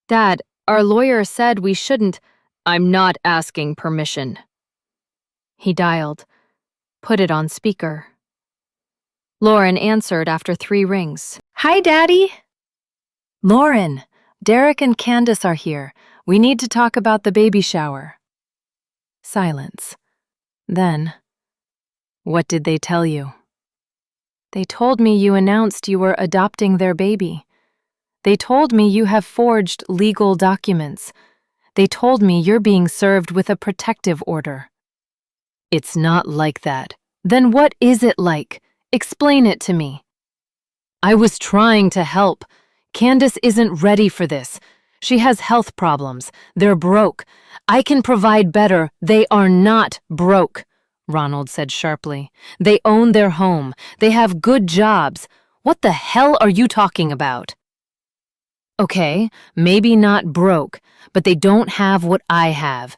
"Dad, our lawyer said we shouldn't." "I'm not asking permission." He dialed, put it on speaker. Lauren answered after 3 rings. "Hi, Daddy." "Lauren, Derek and Candace are here. We need to talk about the baby shower." Silence. Then, "What did they tell you?" "They told me you announced you were adopting their baby. They told me you have forged legal documents. They told me you're being served with a protective order." "It's not like that." "Then what is it like? Explain it to me." "I was trying to help. Candace isn't ready for this. She has health problems. They're broke. I can provide better." "They are not broke," Ronald said sharply. "They own their home. They have good jobs. What the hell are you talking about?" "Okay, maybe not broke, but they don't have what I have.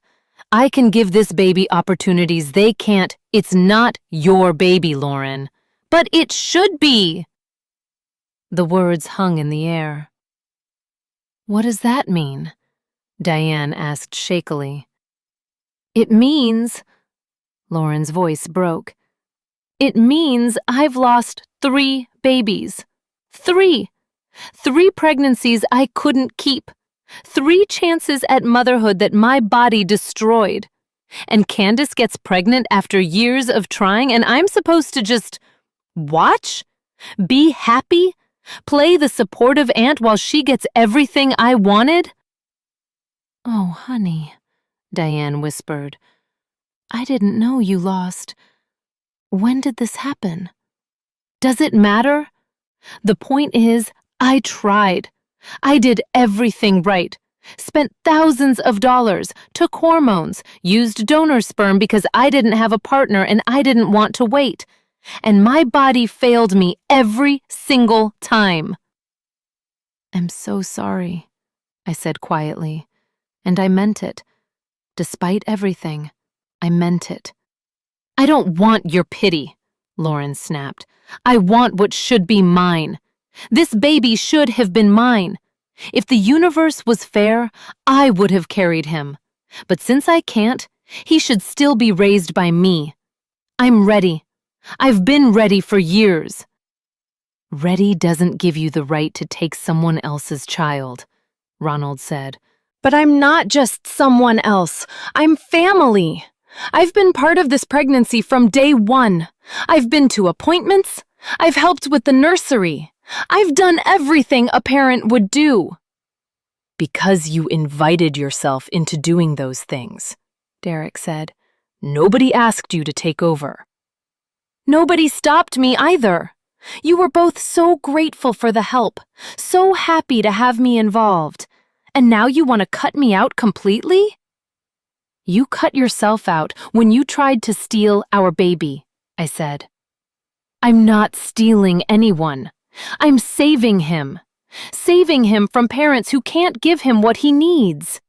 I can give this baby opportunities they can't." "It's not your baby, Lauren." "But it should be." The words hung in the air. "What does that mean?" Diane asked shakily. "It means," Lauren's voice broke. "It means I've lost 3 babies. 3. 3 pregnancies I couldn't keep. 3 chances at motherhood that my body destroyed. And Candace gets pregnant after years of trying, and I'm supposed to just watch? Be happy? Play the supportive aunt while she gets everything I wanted?" "Oh, honey," Diane whispered. "I didn't know you lost. When did this happen?" "Does it matter? The point is, I tried. I did everything right. Spent thousands of dollars, took hormones, used donor sperm because I didn't have a partner and I didn't want to wait. And my body failed me every single time." "I'm so sorry," I said quietly, and I meant it. Despite everything, I meant it. "I don't want your pity," Lauren snapped. "I want what should be mine. This baby should have been mine. If the universe was fair, I would have carried him. But since I can't, he should still be raised by me. I'm ready. I've been ready for years." "Ready doesn't give you the right to take someone else's child," Ronald said. But I'm not just someone else. I'm family. I've been part of this pregnancy from day one. I've been to appointments. I've helped with the nursery. I've done everything a parent would do. Because you invited yourself into doing those things, Derek said. Nobody asked you to take over. Nobody stopped me either. You were both so grateful for the help, so happy to have me involved. And now you want to cut me out completely? You cut yourself out when you tried to steal our baby, I said. I'm not stealing anyone. I'm saving him. Saving him from parents who can't give him what he needs.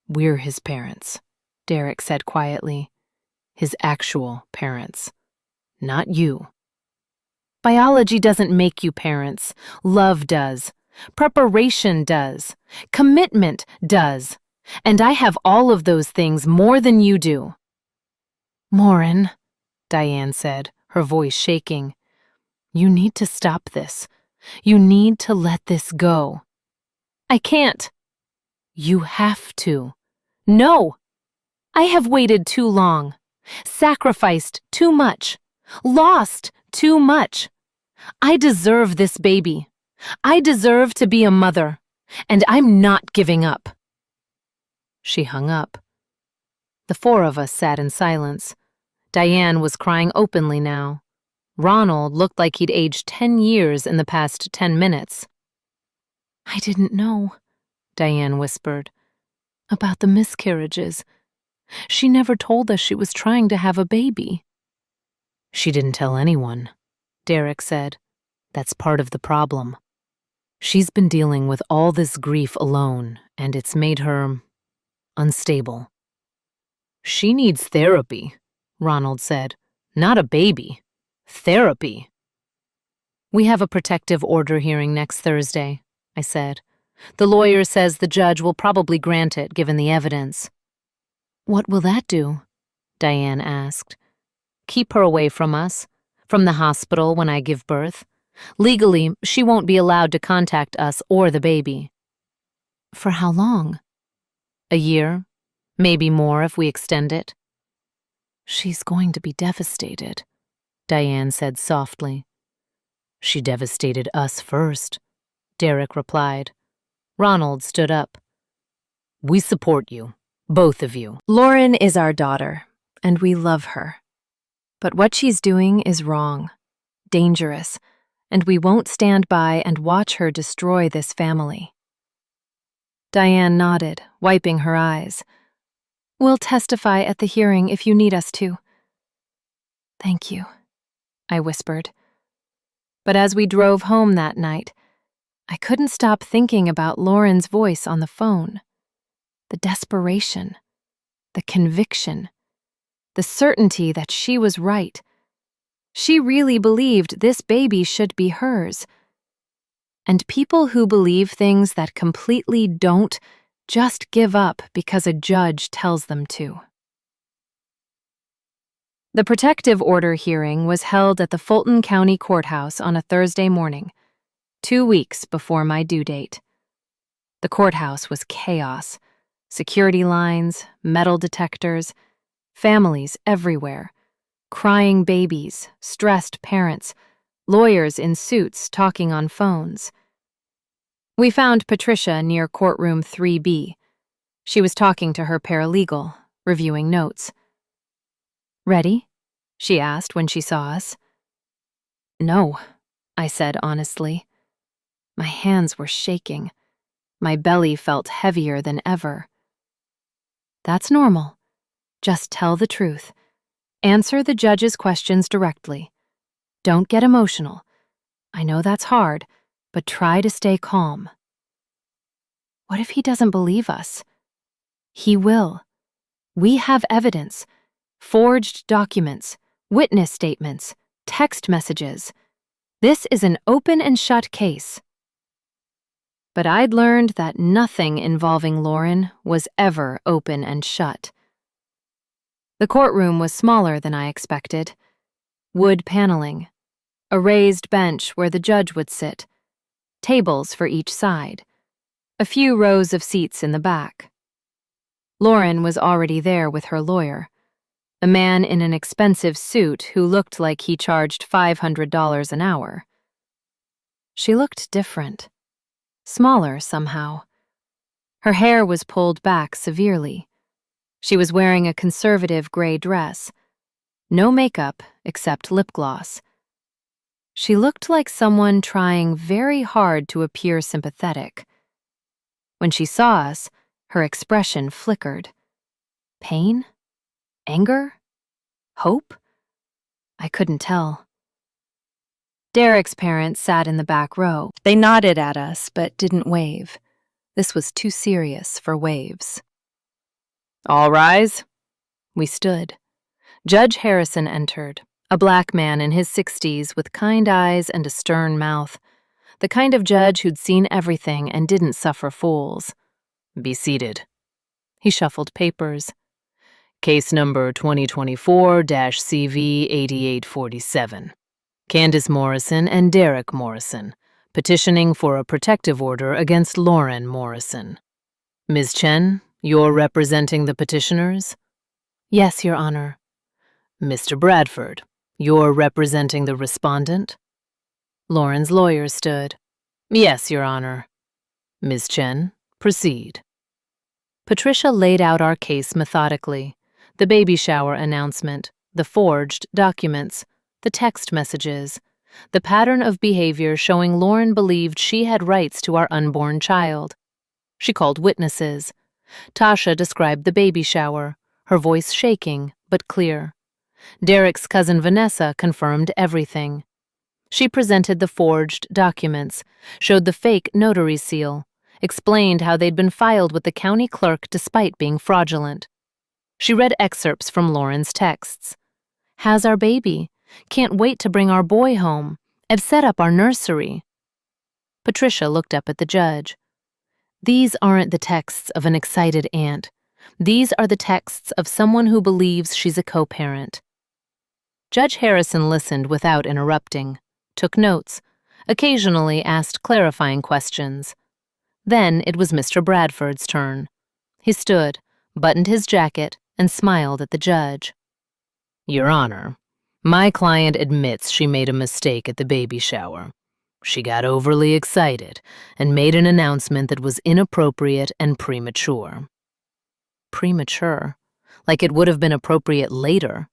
We're his parents, Derek said quietly. His actual parents. Not you. Biology doesn't make you parents. Love does. Preparation does. Commitment does. And I have all of those things more than you do. Morin, Diane said, her voice shaking. You need to stop this. You need to let this go. I can't. You have to. No! I have waited too long. Sacrificed too much. Lost too much. I deserve this baby. I deserve to be a mother. And I'm not giving up. She hung up. The four of us sat in silence. Diane was crying openly now. Ronald looked like he'd aged 10 years in the past 10 minutes. I didn't know, Diane whispered, about the miscarriages. She never told us she was trying to have a baby. She didn't tell anyone, Derek said. That's part of the problem. She's been dealing with all this grief alone, and it's made her unstable. She needs therapy, Ronald said. Not a baby. Therapy. We have a protective order hearing next Thursday, I said. The lawyer says the judge will probably grant it given the evidence. What will that do? Diane asked. Keep her away from us, from the hospital when I give birth. Legally, she won't be allowed to contact us or the baby. For how long? A year, maybe more if we extend it. She's going to be devastated, Diane said softly. She devastated us first, Derek replied. Ronald stood up. We support you, both of you. Lauren is our daughter, and we love her. But what she's doing is wrong, dangerous, and we won't stand by and watch her destroy this family. Diane nodded, wiping her eyes. We'll testify at the hearing if you need us to. Thank you, I whispered. But as we drove home that night, I couldn't stop thinking about Lauren's voice on the phone. The desperation, the conviction, the certainty that she was right. She really believed this baby should be hers. And people who believe things that completely don't just give up because a judge tells them to. The protective order hearing was held at the Fulton County Courthouse on a Thursday morning, 2 weeks before my due date. The courthouse was chaos. Security lines, metal detectors, families everywhere, crying babies, stressed parents, lawyers in suits talking on phones. We found Patricia near courtroom 3B. She was talking to her paralegal, reviewing notes. Ready? She asked when she saw us. No, I said honestly. My hands were shaking. My belly felt heavier than ever. That's normal. Just tell the truth. Answer the judge's questions directly. Don't get emotional. I know that's hard, but try to stay calm. What if he doesn't believe us? He will. We have evidence. Forged documents, witness statements, text messages. This is an open and shut case. But I'd learned that nothing involving Lauren was ever open and shut. The courtroom was smaller than I expected. Wood paneling, a raised bench where the judge would sit, tables for each side, a few rows of seats in the back. Lauren was already there with her lawyer, a man in an expensive suit who looked like he charged $500 an hour. She looked different, smaller somehow. Her hair was pulled back severely. She was wearing a conservative gray dress, no makeup except lip gloss. She looked like someone trying very hard to appear sympathetic. When she saw us, her expression flickered. Pain? Anger? Hope? I couldn't tell. Derek's parents sat in the back row. They nodded at us, but didn't wave. This was too serious for waves. All rise. We stood. Judge Harrison entered, a black man in his 60s with kind eyes and a stern mouth, the kind of judge who'd seen everything and didn't suffer fools. Be seated. He shuffled papers. Case number 2024-CV8847. Candace Morrison and Derek Morrison, petitioning for a protective order against Lauren Morrison. Ms. Chen, you're representing the petitioners? Yes, Your Honor. Mr. Bradford, you're representing the respondent? Lauren's lawyer stood. Yes, Your Honor. Ms. Chen, proceed. Patricia laid out our case methodically. The baby shower announcement, the forged documents, the text messages, the pattern of behavior showing Lauren believed she had rights to our unborn child. She called witnesses. Tasha described the baby shower, her voice shaking but clear. Derek's cousin Vanessa confirmed everything. She presented the forged documents, showed the fake notary seal, explained how they'd been filed with the county clerk despite being fraudulent. She read excerpts from Lauren's texts. Has our baby. Can't wait to bring our boy home. I've set up our nursery. Patricia looked up at the judge. These aren't the texts of an excited aunt. These are the texts of someone who believes she's a co-parent. Judge Harrison listened without interrupting, took notes, occasionally asked clarifying questions. Then it was Mr. Bradford's turn. He stood, buttoned his jacket, and smiled at the judge. Your Honor, my client admits she made a mistake at the baby shower. She got overly excited and made an announcement that was inappropriate and premature. Premature? Like it would have been appropriate later.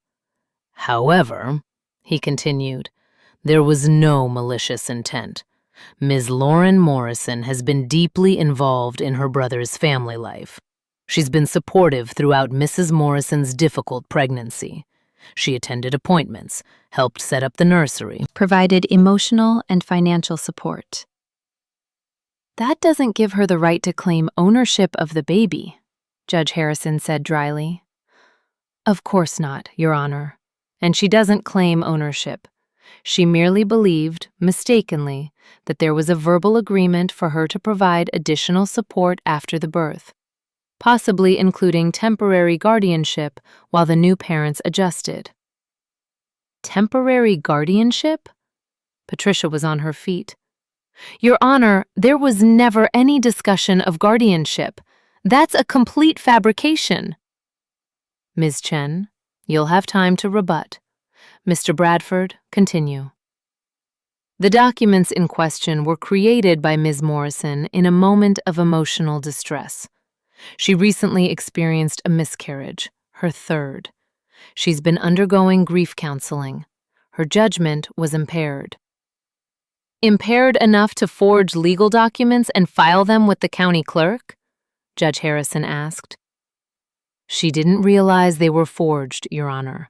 However, he continued, there was no malicious intent. Ms. Lauren Morrison has been deeply involved in her brother's family life. She's been supportive throughout Mrs. Morrison's difficult pregnancy. She attended appointments, helped set up the nursery, provided emotional and financial support. That doesn't give her the right to claim ownership of the baby, Judge Harrison said dryly. Of course not, Your Honor. And she doesn't claim ownership. She merely believed, mistakenly, that there was a verbal agreement for her to provide additional support after the birth, possibly including temporary guardianship while the new parents adjusted. Temporary guardianship? Patricia was on her feet. Your Honor, there was never any discussion of guardianship. That's a complete fabrication. Ms. Chen, you'll have time to rebut. Mr. Bradford, continue. The documents in question were created by Ms. Morrison in a moment of emotional distress. She recently experienced a miscarriage, her third. She's been undergoing grief counseling. Her judgment was impaired. Impaired enough to forge legal documents and file them with the county clerk? Judge Harrison asked. She didn't realize they were forged, Your Honor.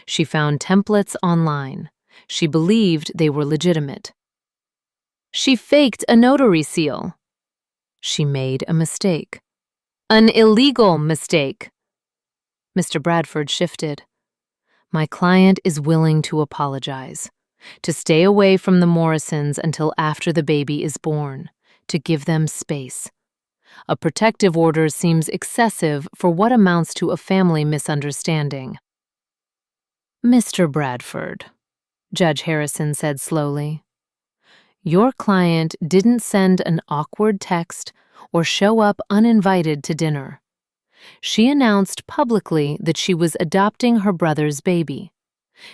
She found templates online. She believed they were legitimate. She faked a notary seal. She made a mistake. An illegal mistake. Mr. Bradford shifted. My client is willing to apologize, to stay away from the Morrisons until after the baby is born, to give them space. A protective order seems excessive for what amounts to a family misunderstanding. Mr. Bradford, Judge Harrison said slowly, Your client didn't send an awkward text or show up uninvited to dinner. She announced publicly that she was adopting her brother's baby.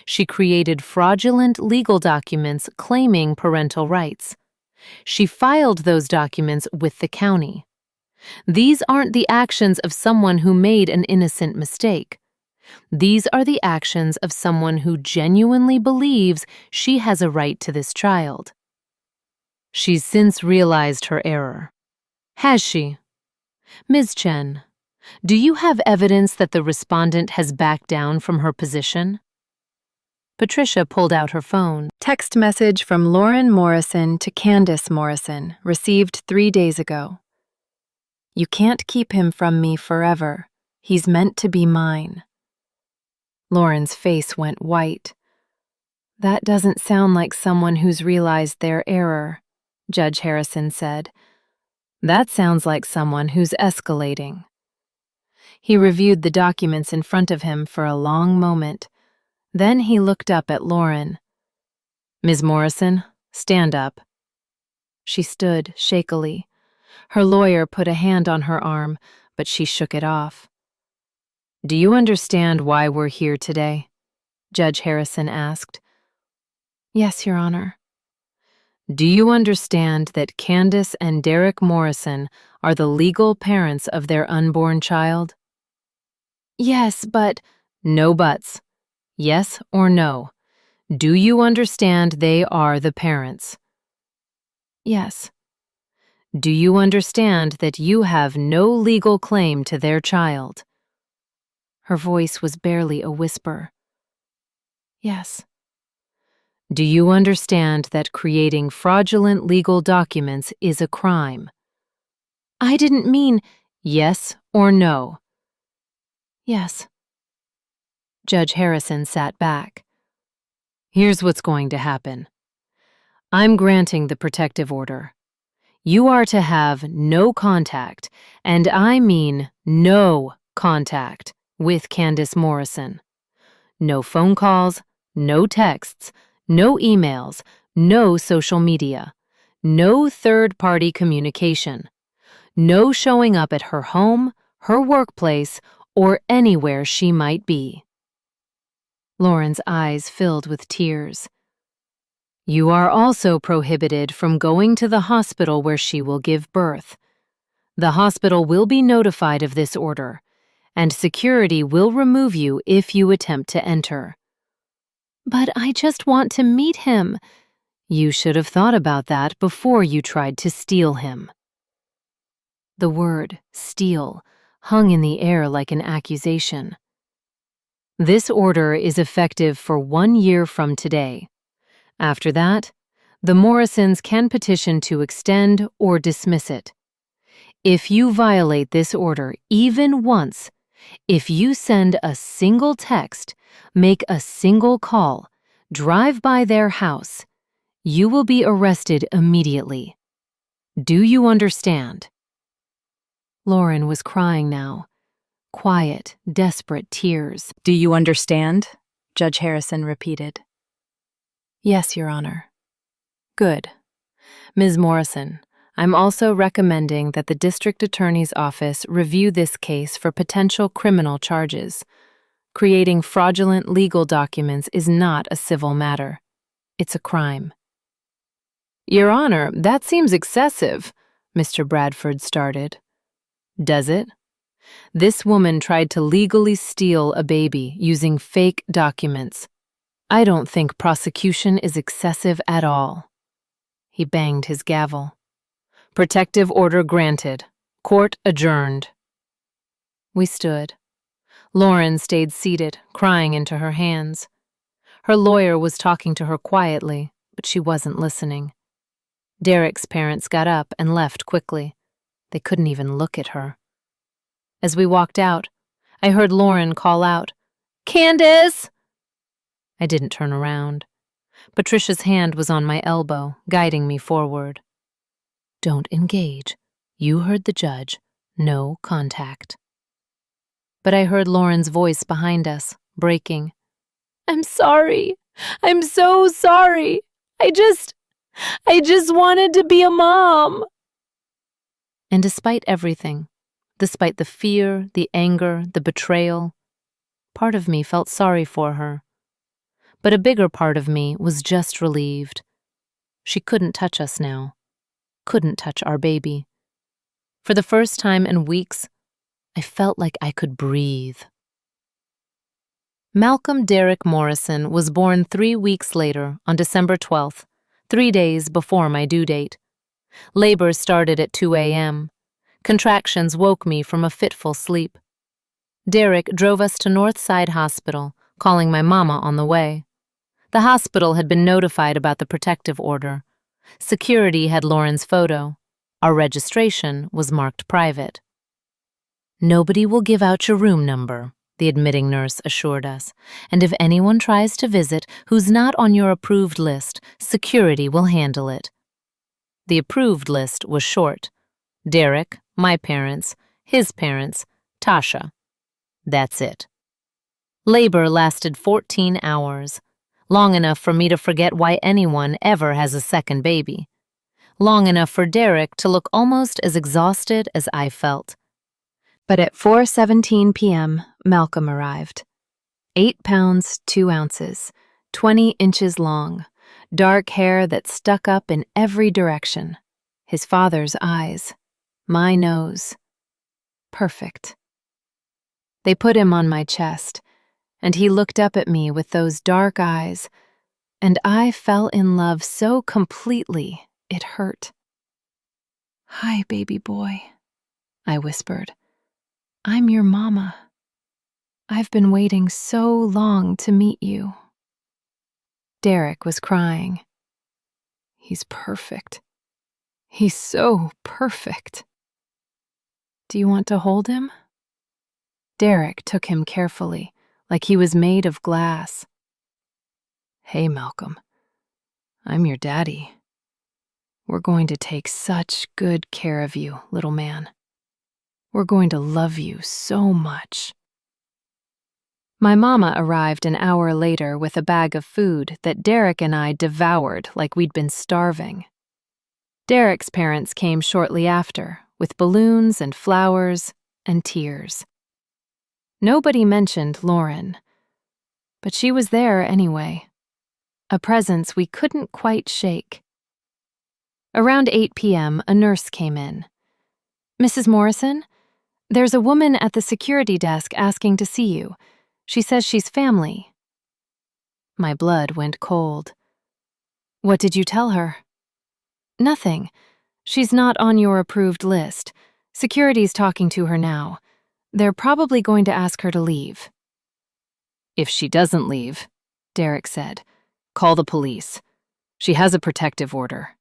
She created fraudulent legal documents claiming parental rights. She filed those documents with the county. These aren't the actions of someone who made an innocent mistake. These are the actions of someone who genuinely believes she has a right to this child. She's since realized her error. Has she? Ms. Chen, do you have evidence that the respondent has backed down from her position? Patricia pulled out her phone. Text message from Lauren Morrison to Candace Morrison, received 3 days ago. You can't keep him from me forever. He's meant to be mine. Lauren's face went white. That doesn't sound like someone who's realized their error, Judge Harrison said. That sounds like someone who's escalating. He reviewed the documents in front of him for a long moment. Then he looked up at Lauren. Ms. Morrison, stand up. She stood shakily. Her lawyer put a hand on her arm, but she shook it off. Do you understand why we're here today? Judge Harrison asked. Yes, Your Honor. Do you understand that Candace and Derek Morrison are the legal parents of their unborn child? Yes, but… No buts. Yes or no? Do you understand they are the parents? Yes. Do you understand that you have no legal claim to their child? Her voice was barely a whisper. Yes. Do you understand that creating fraudulent legal documents is a crime? I didn't mean… Yes or no? Yes. Judge Harrison sat back. Here's what's going to happen. I'm granting the protective order. You are to have no contact, and I mean no contact, with Candace Morrison. No phone calls, no texts, no emails, no social media, no third-party communication, no showing up at her home, her workplace, or anywhere she might be. Lauren's eyes filled with tears. You are also prohibited from going to the hospital where she will give birth. The hospital will be notified of this order, and security will remove you if you attempt to enter. But I just want to meet him. You should have thought about that before you tried to steal him. The word, steal, hung in the air like an accusation. This order is effective for 1 year from today. After that, the Morrisons can petition to extend or dismiss it. If you violate this order even once, if you send a single text, make a single call, drive by their house, you will be arrested immediately. Do you understand? Lauren was crying now. Quiet, desperate tears. Do you understand? Judge Harrison repeated. Yes, Your Honor. Good. Ms. Morrison, I'm also recommending that the District Attorney's Office review this case for potential criminal charges. Creating fraudulent legal documents is not a civil matter. It's a crime. Your Honor, that seems excessive, Mr. Bradford started. Does it? This woman tried to legally steal a baby using fake documents. I don't think prosecution is excessive at all. He banged his gavel. Protective order granted. Court adjourned. We stood. Lauren stayed seated, crying into her hands. Her lawyer was talking to her quietly, but she wasn't listening. Derek's parents got up and left quickly. They couldn't even look at her. As we walked out, I heard Lauren call out, "Candace!" I didn't turn around. Patricia's hand was on my elbow, guiding me forward. Don't engage. You heard the judge. No contact. But I heard Lauren's voice behind us, breaking. I'm sorry. I'm so sorry. I just… I just wanted to be a mom. And despite everything, despite the fear, the anger, the betrayal, part of me felt sorry for her. But a bigger part of me was just relieved. She couldn't touch us now, couldn't touch our baby. For the first time in weeks, I felt like I could breathe. Malcolm Derek Morrison was born 3 weeks later on December 12th, 3 days before my due date. Labor started at 2 a.m. Contractions woke me from a fitful sleep. Derek drove us to Northside Hospital, calling my mama on the way. The hospital had been notified about the protective order. Security had Lauren's photo. Our registration was marked private. "Nobody will give out your room number," the admitting nurse assured us, "and if anyone tries to visit who's not on your approved list, security will handle it." The approved list was short. Derek, my parents, his parents, Tasha. That's it. Labor lasted 14 hours, long enough for me to forget why anyone ever has a second baby. Long enough for Derek to look almost as exhausted as I felt. But at 4:17 p.m., Malcolm arrived. 8 pounds, 2 ounces, 20 inches long, dark hair that stuck up in every direction. His father's eyes, my nose. Perfect. They put him on my chest, and he looked up at me with those dark eyes, and I fell in love so completely it hurt. "Hi, baby boy," I whispered. "I'm your mama. I've been waiting so long to meet you." Derek was crying. "He's perfect. He's so perfect." "Do you want to hold him?" Derek took him carefully, like he was made of glass. "Hey, Malcolm. I'm your daddy. We're going to take such good care of you, little man. We're going to love you so much." My mama arrived an hour later with a bag of food that Derek and I devoured like we'd been starving. Derek's parents came shortly after, with balloons and flowers and tears. Nobody mentioned Lauren, but she was there anyway, a presence we couldn't quite shake. Around 8 p.m., a nurse came in. "Mrs. Morrison, there's a woman at the security desk asking to see you. She says she's family." My blood went cold. "What did you tell her?" "Nothing. She's not on your approved list. Security's talking to her now. They're probably going to ask her to leave." "If she doesn't leave," Derek said, "call the police. She has a protective order."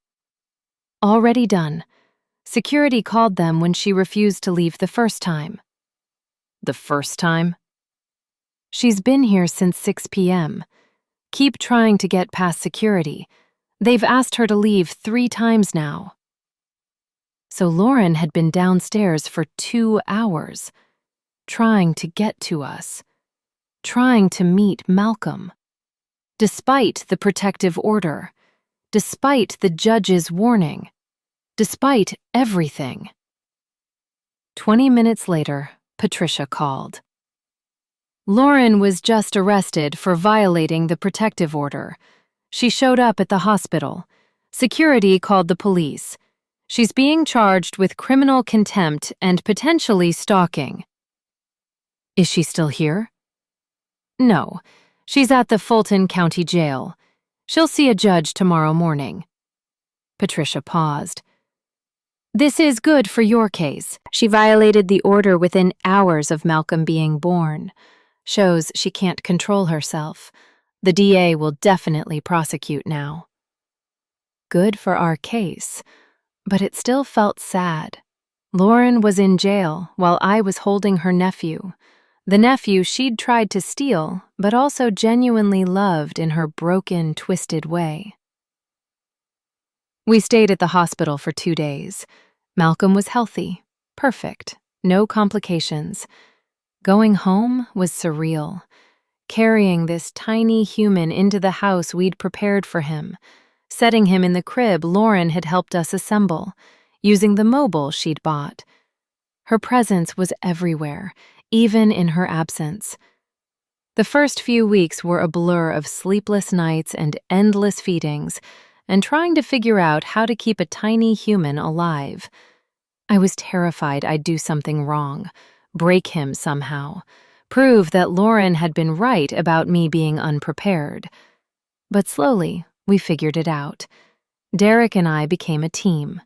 Already done. Security called them when she refused to leave the first time. The first time? "She's been here since 6 p.m. Keep trying to get past security. They've asked her to leave 3 times now." So Lauren had been downstairs for 2 hours, trying to get to us, trying to meet Malcolm. Despite the protective order, despite the judge's warning, despite everything. 20 minutes later, Patricia called. Lauren was just arrested for violating the protective order. She showed up at the hospital. Security called the police. She's being charged with criminal contempt and potentially stalking. Is she still here? No, she's at the Fulton County Jail. She'll see a judge tomorrow morning. Patricia paused. This is good for your case. She violated the order within hours of Malcolm being born. Shows she can't control herself. The DA will definitely prosecute now. Good for our case, but it still felt sad. Lauren was in jail while I was holding her nephew, the nephew she'd tried to steal, but also genuinely loved in her broken, twisted way. We stayed at the hospital for 2 days. Malcolm was healthy, perfect, no complications. Going home was surreal. Carrying this tiny human into the house we'd prepared for him, setting him in the crib Lauren had helped us assemble, using the mobile she'd bought. Her presence was everywhere, even in her absence. The first few weeks were a blur of sleepless nights and endless feedings, and trying to figure out how to keep a tiny human alive. I was terrified I'd do something wrong, break him somehow, prove that Lauren had been right about me being unprepared. But slowly, we figured it out. Derek and I became a team.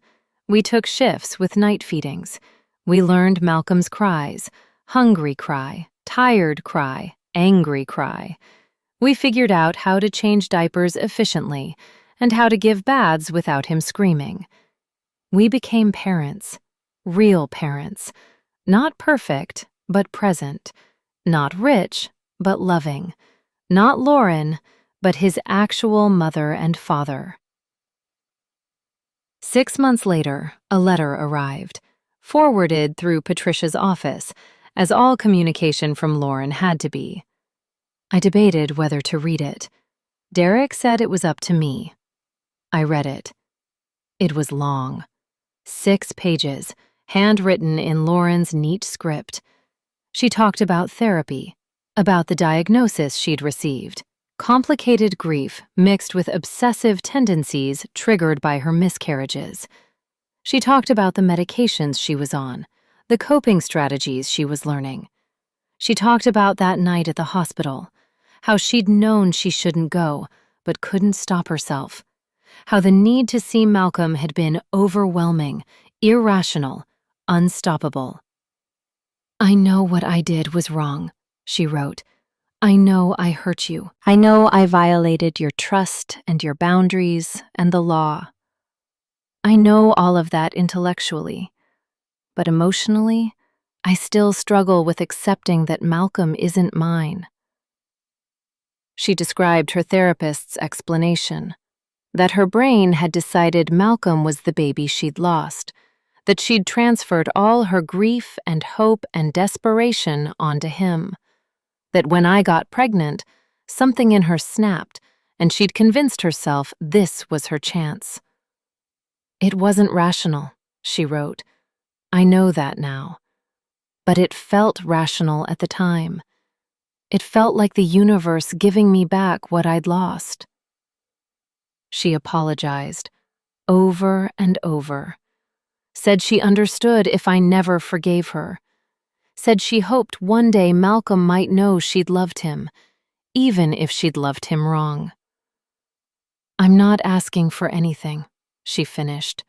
We took shifts with night feedings. We learned Malcolm's cries: hungry cry, tired cry, angry cry. We figured out how to change diapers efficiently and how to give baths without him screaming. We became parents, real parents, not perfect, but present, not rich, but loving, not Lauren, but his actual mother and father. 6 months later, a letter arrived, forwarded through Patricia's office, as all communication from Lauren had to be. I debated whether to read it. Derek said it was up to me. I read it. It was long. 6 pages, handwritten in Lauren's neat script. She talked about therapy, about the diagnosis she'd received, complicated grief mixed with obsessive tendencies triggered by her miscarriages. She talked about the medications she was on, the coping strategies she was learning. She talked about that night at the hospital, how she'd known she shouldn't go, but couldn't stop herself, how the need to see Malcolm had been overwhelming, irrational, unstoppable. "I know what I did was wrong," she wrote. "I know I hurt you. I know I violated your trust and your boundaries and the law. I know all of that intellectually, but emotionally, I still struggle with accepting that Malcolm isn't mine." She described her therapist's explanation, that her brain had decided Malcolm was the baby she'd lost, that she'd transferred all her grief and hope and desperation onto him, that when I got pregnant, something in her snapped, and she'd convinced herself this was her chance. "It wasn't rational," she wrote. "I know that now. But it felt rational at the time. It felt like the universe giving me back what I'd lost." She apologized, over and over. Said she understood if I never forgave her. Said she hoped one day Malcolm might know she'd loved him, even if she'd loved him wrong. "I'm not asking for anything," she finished.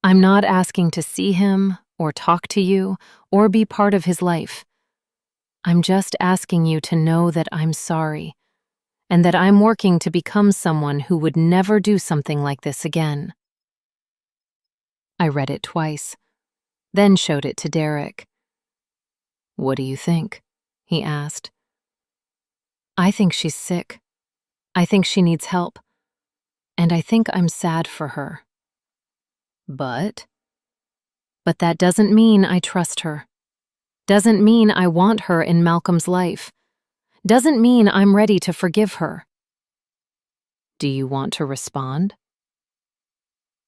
"I'm not asking to see him, or talk to you, or be part of his life. I'm just asking you to know that I'm sorry, and that I'm working to become someone who would never do something like this again." I read it twice, then showed it to Derek. "What do you think?" he asked. "I think she's sick. I think she needs help. And I think I'm sad for her. But that doesn't mean I trust her. Doesn't mean I want her in Malcolm's life. Doesn't mean I'm ready to forgive her." "Do you want to respond?"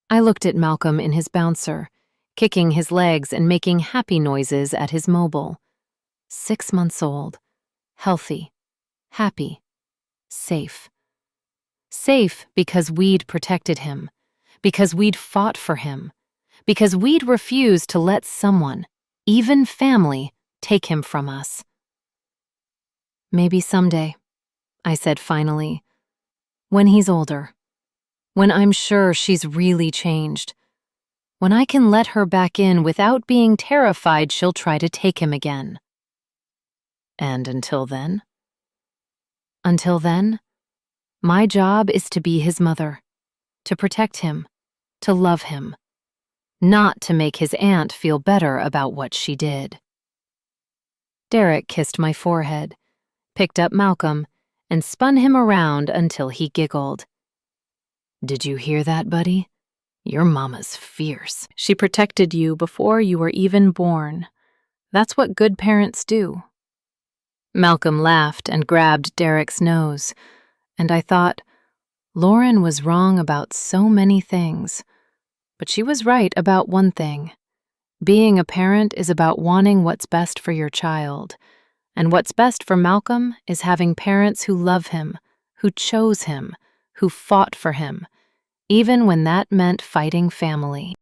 I looked at Malcolm in his bouncer, kicking his legs and making happy noises at his mobile. 6 months old, healthy, happy, safe. Safe because we'd protected him, because we'd fought for him, because we'd refused to let someone, even family, take him from us. "Maybe someday," I said finally, "when he's older, when I'm sure she's really changed, when I can let her back in without being terrified she'll try to take him again." "And until then?" "Until then, my job is to be his mother, to protect him, to love him, not to make his aunt feel better about what she did." Derek kissed my forehead, picked up Malcolm, and spun him around until he giggled. "Did you hear that, buddy? Your mama's fierce. She protected you before you were even born. That's what good parents do." Malcolm laughed and grabbed Derek's nose, and I thought, Lauren was wrong about so many things, but she was right about one thing. Being a parent is about wanting what's best for your child, and what's best for Malcolm is having parents who love him, who chose him, who fought for him, even when that meant fighting family.